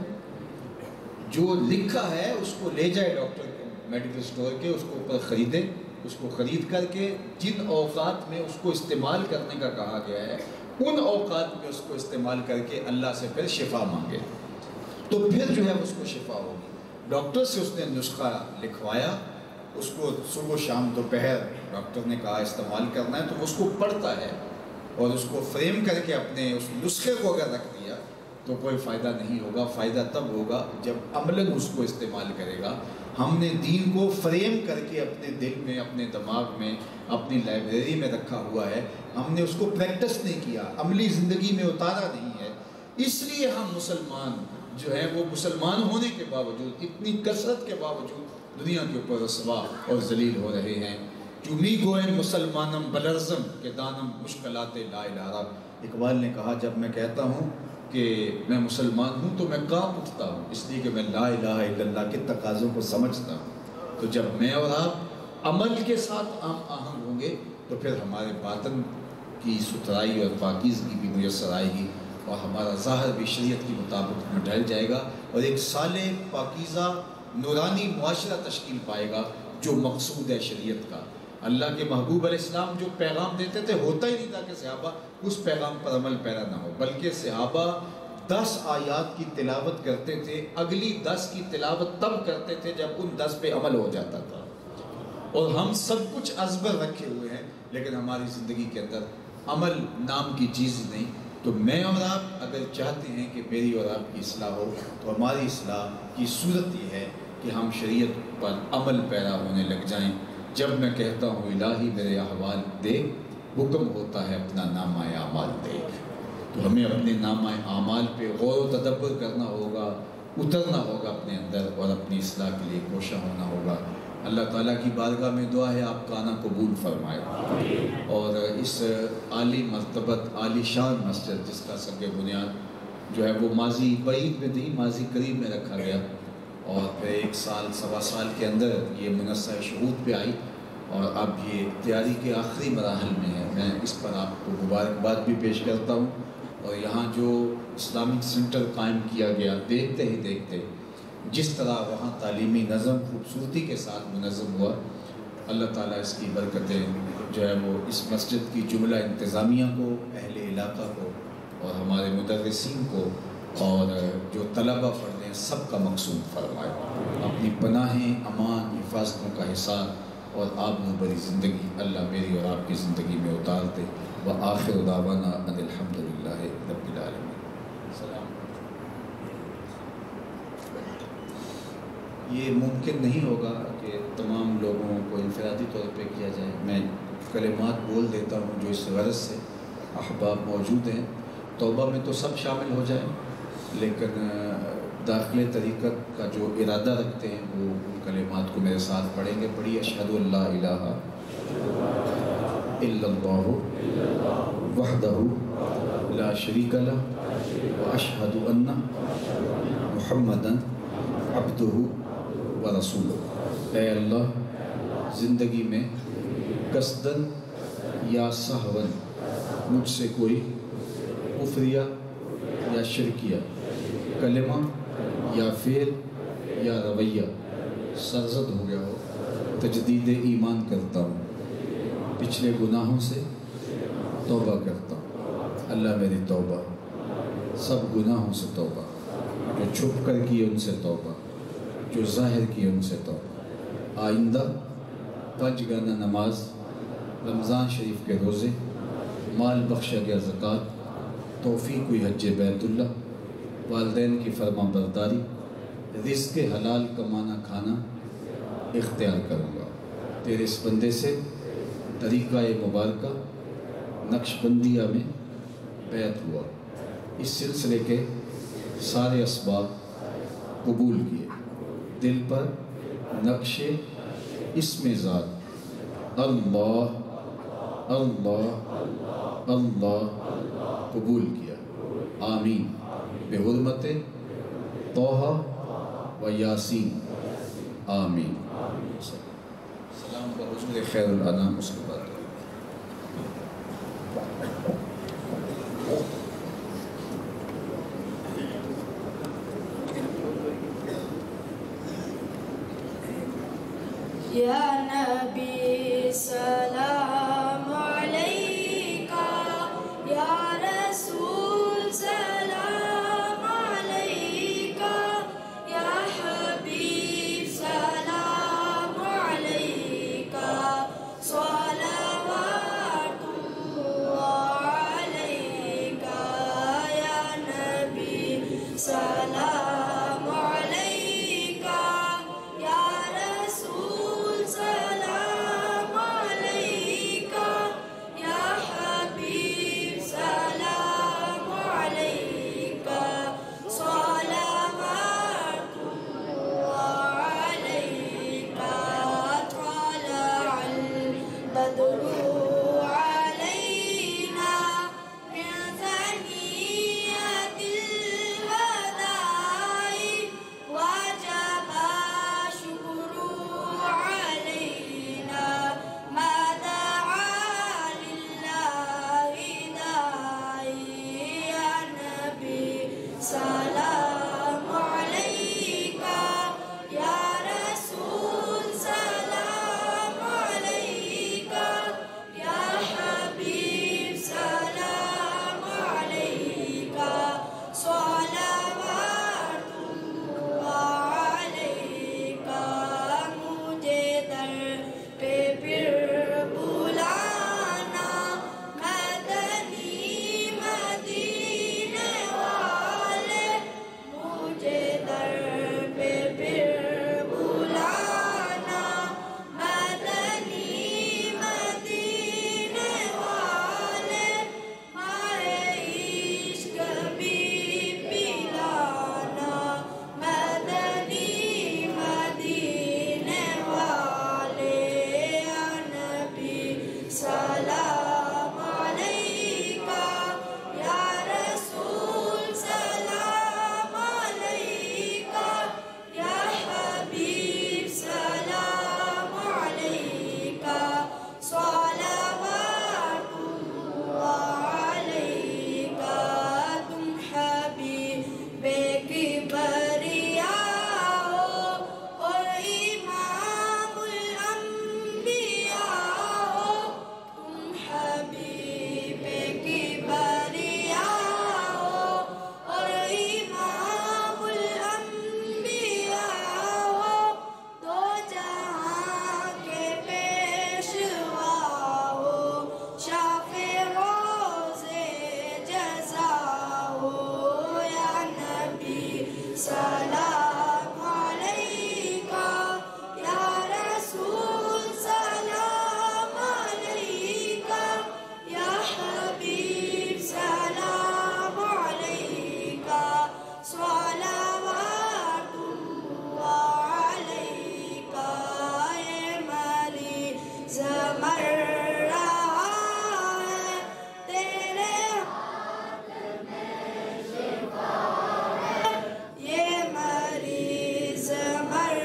جو لکھا ہے اس کو لے جائے ڈاکٹر کے میڈیکل سٹور کے، اس کو اوپر خریدے، اس کو خرید کر کے جن اوقات میں اس کو استعمال کرنے کا کہا گیا ہے ان اوقات میں اس کو استعمال کر کے اللہ سے پھر شفا مانگے، تو پھر جو ہے اس کو شفا ہوگی۔ ڈاکٹر سے اس نے نسخہ لکھوایا، اس کو صبح شام دوپہر ڈاکٹر نے کہا استعمال کرنا ہے، تو اس کو پڑھتا ہے اور اس کو فریم کر کے اپنے اس نسخے کو اگر رکھ دیا تو کوئی فائدہ نہیں ہوگا. فائدہ تب ہوگا جب عملاً اس کو استعمال کرے گا. ہم نے دین کو فریم کر کے اپنے دل میں، اپنے دماغ میں، اپنی لائبریری میں رکھا ہوا ہے، ہم نے اس کو پریکٹس نہیں کیا، عملی زندگی میں اتارا نہیں ہے. اس لیے ہم مسلمان جو ہیں وہ مسلمان ہونے کے باوجود، اتنی کثرت کے باوجود دنیا کے اوپر رسوا اور ذلیل ہو رہے ہیں. چمی گوئن مسلمانم بلرزم کے دانم مشکلات لا الہ. اقبال نے کہا جب میں کہتا ہوں کہ میں مسلمان ہوں تو میں کانپ اٹھتا ہوں، اس لیے کہ میں لا الہ الا اللہ کے تقاضوں کو سمجھتا ہوں. تو جب میں اور آپ عمل کے ساتھ آہنگ ہوں گے تو پھر ہمارے باطن کی ستھرائی اور پاکیزگی بھی میسر آئے گی، اور ہمارا ظاہر بھی شریعت کے مطابق میں ڈھل جائے گا، اور ایک صالح پاکیزہ نورانی معاشرہ تشکیل پائے گا جو مقصود ہے شریعت کا. اللہ کے محبوب علیہ السلام جو پیغام دیتے تھے، ہوتا ہی نہیں تھا کہ صحابہ اس پیغام پر عمل پیرا نہ ہو، بلکہ صحابہ 10 آیات کی تلاوت کرتے تھے، اگلی 10 کی تلاوت تب کرتے تھے جب ان 10 پہ عمل ہو جاتا تھا. اور ہم سب کچھ ازبر رکھے ہوئے ہیں لیکن ہماری زندگی کے اندر عمل نام کی چیز نہیں. تو میں اور آپ اگر چاہتے ہیں کہ میری اور آپ کی اصلاح ہو تو ہماری اصلاح کی صورت یہ ہے کہ ہم شریعت پر عمل پیرا ہونے لگ جائیں. جب میں کہتا ہوں الہی میرے احوال دیکھ، حکم ہوتا ہے اپنا نامہ اعمال دیکھ. تو ہمیں اپنے نامہ اعمال پہ غور و تدبر کرنا ہوگا، اترنا ہوگا اپنے اندر، اور اپنی اصلاح کے لیے کوشاں ہونا ہوگا. اللہ تعالیٰ کی بارگاہ میں دعا ہے آپ کا آنا قبول فرمائے، اور اس عالی مرتبت عالی شان مسجد جس کا سنگ بنیاد جو ہے وہ ماضی بعید میں نہیں، ماضی قریب میں رکھا گیا، اور پھر 1 سال سوا سال کے اندر یہ منصہ شہود پہ آئی، اور اب یہ تیاری کے آخری مراحل میں ہے. میں اس پر آپ کو مبارکباد بھی پیش کرتا ہوں. اور یہاں جو اسلامک سینٹر قائم کیا گیا، دیکھتے ہی دیکھتے جس طرح وہاں تعلیمی نظم خوبصورتی کے ساتھ منظم ہوا، اللہ تعالیٰ اس کی برکتیں جو ہے وہ اس مسجد کی جملہ انتظامیہ کو، اہل علاقہ کو، اور ہمارے مدرسین کو، اور جو طلبہ پڑھ رہے ہیں سب کا مقصود فرمائے. اپنی پناہیں، امان، حفاظتوں کا حصار اور آب و بری زندگی اللہ میری اور آپ کی زندگی میں اتار دے. وآخر دعوانا ان الحمدللہ رب العالمین. سلام. یہ ممکن نہیں ہوگا کہ تمام لوگوں کو انفرادی طور پہ کیا جائے. میں کلمات بول دیتا ہوں جو اس غرض سے احباب موجود ہیں. توبہ میں تو سب شامل ہو جائیں، لیکن داخل طریقت کا جو ارادہ رکھتے ہیں وہ ان کلمات کو میرے ساتھ پڑھیں گے. پڑھیے اشہد ان لا الہ الا اللہ وحدہ لا شریک لہ واشہد ان محمدا عبدہ ورسولہ. اے اللہ، زندگی میں قصداً یا سہواً مجھ سے کوئی کفریہ یا شرکیہ کلمہ یا فعل یا رویہ سرزد ہو گیا ہو، تجدید ایمان کرتا ہوں، پچھلے گناہوں سے توبہ کرتا ہوں. اللہ میری توبہ، سب گناہوں سے توبہ، جو چھپ کر کیے ان سے توبہ، جو ظاہر کیے ان سے توبہ. آئندہ 5 گانا نماز، رمضان شریف کے روزے، مال بخشا گیا زکوٰۃ، توفیق ہوئی حج بیت اللہ، والدین کی فرما برداری، رزق حلال کمانا کھانا اختیار کروں گا. تیرے اس بندے سے طریقہ مبارکہ نقش بندیہ میں بیعت ہوا. اس سلسلے کے سارے اسباب قبول کیے. دل پر نقش اسم ذات اللہ اللہ اللہ قبول کیا. آمین. بحرمت طہ و یاسین. آمین. سلام پر حضور خیر الانام. اس کے بعد یا نبی سلام علیکہ، یا رسول سلام علیکہ، یا حبیب سلام علیکہ، صلاة تدعو علينا من ثنية الوداع وجب شكر علينا ما دعا لله داعي يا نبي سلام عليك يا رسول سلام عليك يا حبيب سلام عليك صلوات الله عليك مجھے در پہ پھر بلانا مدنی مدینے والے مجھے در پہ پھر بلانا مدنی مدینے والے مائے عشق بھی پلانا مدنی مدینے والے یا نبی سلام علیکہ یا رسول سلام علیکہ یا حبیب سلام علیکہ صلوات اللہ علیکہ تم حبیب کبریاء ہو اور امام الانبیاء ہو تم حبیب کبریاء ہو اور امام الانبیاء ہو دو جہاں کے پیشوا ہو شافع روزے جزا ہو یا نبی سلام علیکہ یا رسول سلام علیکہ یا حبیب سلام علیکہ صلوات اللہ علیکہ یہ مریض مر رہا ہے تیرے یہ مریض مر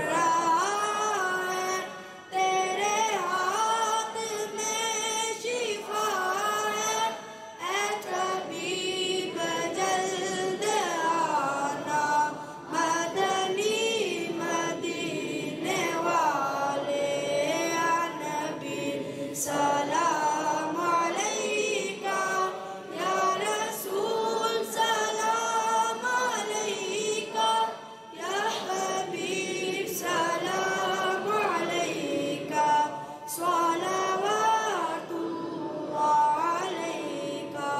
رہا ہے تیرے ہاتھ میں شفا ہے اے طبیب جلد آنا مدنی مدینے والے یا نبی سلام علیکہ یا رسول سلام علیکہ یا حبیب سلام علیکہ صلوات اللہ علیکہ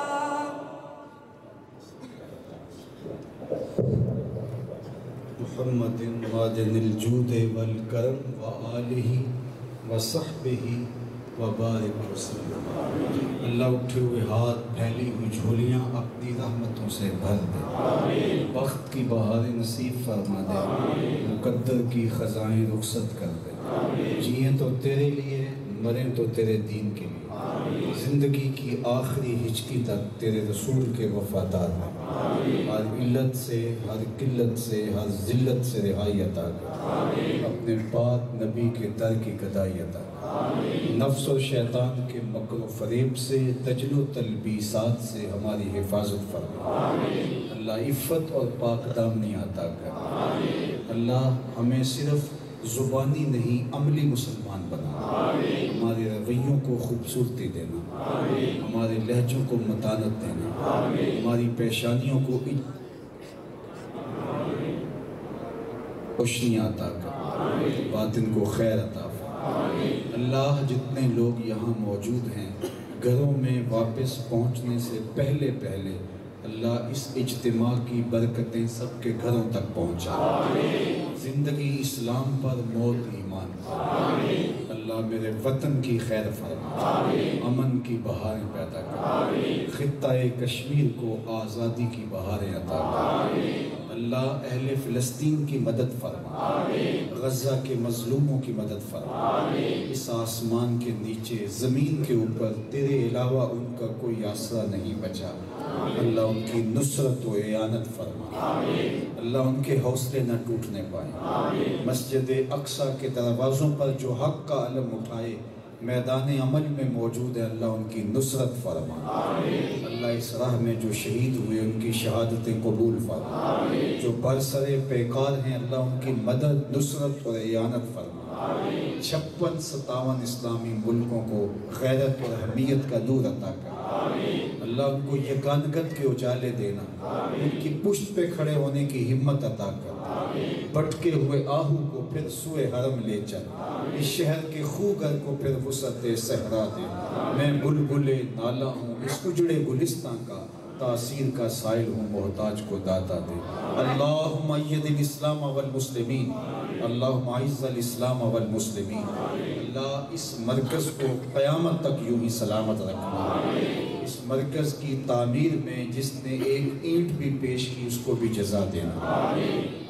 محمد واجن الجود والکرم وآلہ وصحبہ وبارک وسلم۔ اللہ اٹھے ہوئے ہاتھ پھیلی ہوئی جھولیاں اپنی رحمتوں سے بھر دے، وقت کی بہاریں نصیب فرما دے، مقدر کی خزائیں رخصت کر دے، جئیں تو تیرے لیے مریں تو تیرے دین کے لیے، زندگی کی آخری ہچکی تک تیرے رسول کے وفادار ہیں، ہر علت سے ہر قلت سے ہر ذلت سے رہائی عطا کر، اپنے پاک نبی کے در کی گدائی عطا کر، نفس و شیطان کے مکر و فریب سے تجل و تلبیسات سے ہماری حفاظت فرما، اللہ عفت اور پاک دامنی عطا کر، اللہ ہمیں صرف زبانی نہیں عملی مسلمان بنا، ہمارے رویوں کو خوبصورتی دینا، ہمارے لہجوں کو متانت دینا، ہماری پیشانیوں کو روشنی عطا کر، باطن کو خیر عطا فرما۔ اللہ جتنے لوگ یہاں موجود ہیں گھروں میں واپس پہنچنے سے پہلے اللہ اس اجتماع کی برکتیں سب کے گھروں تک پہنچا، زندگی اسلام پر موت ایمان پر، اللہ میرے وطن کی خیر فرما، امن کی بہاریں پیدا کر، خطہ کشمیر کو آزادی کی بہاریں عطا کر، اللہ اہل فلسطین کی مدد فرما، غزہ کے مظلوموں کی مدد فرما۔ اس آسمان کے نیچے زمین کے اوپر تیرے علاوہ ان کا کوئی آسرا نہیں بچا، اللہ ان کی نصرت و اعانت فرما، اللہ ان کے حوصلے نہ ٹوٹنے پائیں۔ مسجد اقصیٰ کے دروازوں پر جو حق کا علم اٹھائے میدان عمل میں موجود ہے، اللہ ان کی نصرت فرما۔ اللہ اس راہ میں جو شہید ہوئے ان کی شہادتیں قبول فرما، جو برسرے پیکار ہیں اللہ ان کی مدد، نصرت اور اعانت فرما۔ 56-57 اسلامی ملکوں کو غیرت اور حمیت کا نور عطا کر، اللہ ان کو یگانگت کے اجالے دینا، ان کی پشت پہ کھڑے ہونے کی ہمت عطا کر، بھٹکے ہوئے آہو کو پھر سوئے حرم لے چل، اس شہر کے خوگر کو پھر وسعت صحرا دے۔ میں بلبل نالا ہوں اس اجڑے گلستان کا، تاثیر کا سائل ہوں محتاج کو داتا دے۔ اللہم اید الاسلام والمسلمین، اللہم اعز الاسلام والمسلمین۔ اللہ اس مرکز کو قیامت تک یوں ہی سلامت رکھنا، اس مرکز کی تعمیر میں جس نے ایک اینٹ بھی پیش کی اس کو بھی جزا دینا۔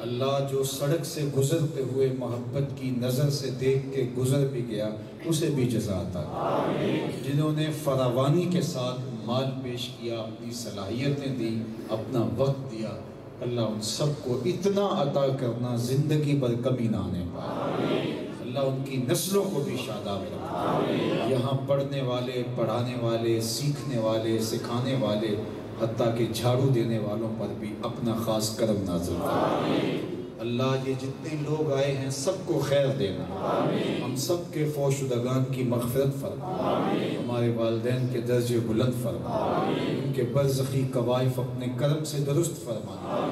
اللہ جو سڑک سے گزرتے ہوئے محبت کی نظر سے دیکھ کے گزر بھی گیا اسے بھی جزا عطا کر۔ جنہوں نے فراوانی کے ساتھ مال پیش کیا، اپنی صلاحیتیں دی، اپنا وقت دیا، اللہ ان سب کو اتنا عطا کرنا زندگی بھر کمی نہ آنے پائے۔ اللہ ان کی نسلوں کو بھی شاداب رکھنا، یہاں پڑھنے والے، پڑھانے والے، سیکھنے والے، سکھانے والے، حتیٰ کہ جھاڑو دینے والوں پر بھی اپنا خاص کرم نازل کرنا۔ اللہ یہ جتنے لوگ آئے ہیں سب کو خیر دینا، ہم سب کے فوت شدگان کی مغفرت فرما، ہمارے والدین کے درجے بلند فرما، ان کے برزخی کوائف اپنے کرم سے درست فرما۔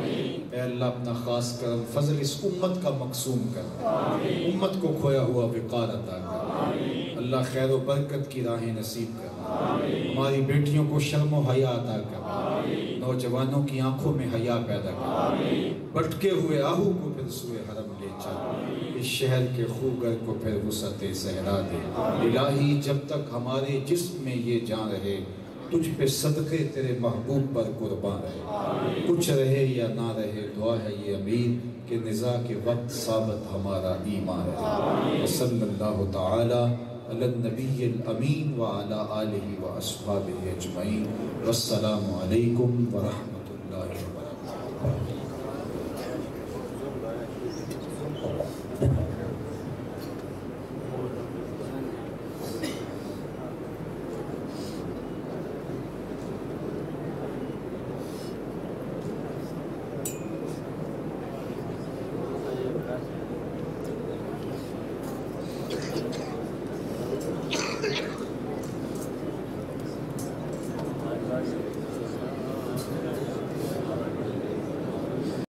اے اللہ اپنا خاص کرم فضل اس امت کا مقسوم کر، امت کو کھویا ہوا وقار عطا کر، اللہ خیر و برکت کی راہیں نصیب کر، ہماری بیٹیوں کو شرم و حیا عطا کر، نوجوانوں کی آنکھوں میں حیا پیدا کر، بھٹکے ہوئے آہو کو پھر سوئے حرم لے چل، اس شہر کے خوگر کو پھر وسعت صحرا دے۔ الہی جب تک ہمارے جسم میں یہ جان رہے تجھ پہ صدقے تیرے محبوب پر قربان رہے، کچھ رہے یا نہ رہے دعا ہے یہ امین کہ نزاع کے وقت ثابت ہمارا ایمان رہے۔ صلی اللہ تعالی علی النبی الامین وعلی آلہ واصحابہ اجمعین، والسلام علیکم ورحمۃ اللہ وبرکاتہ۔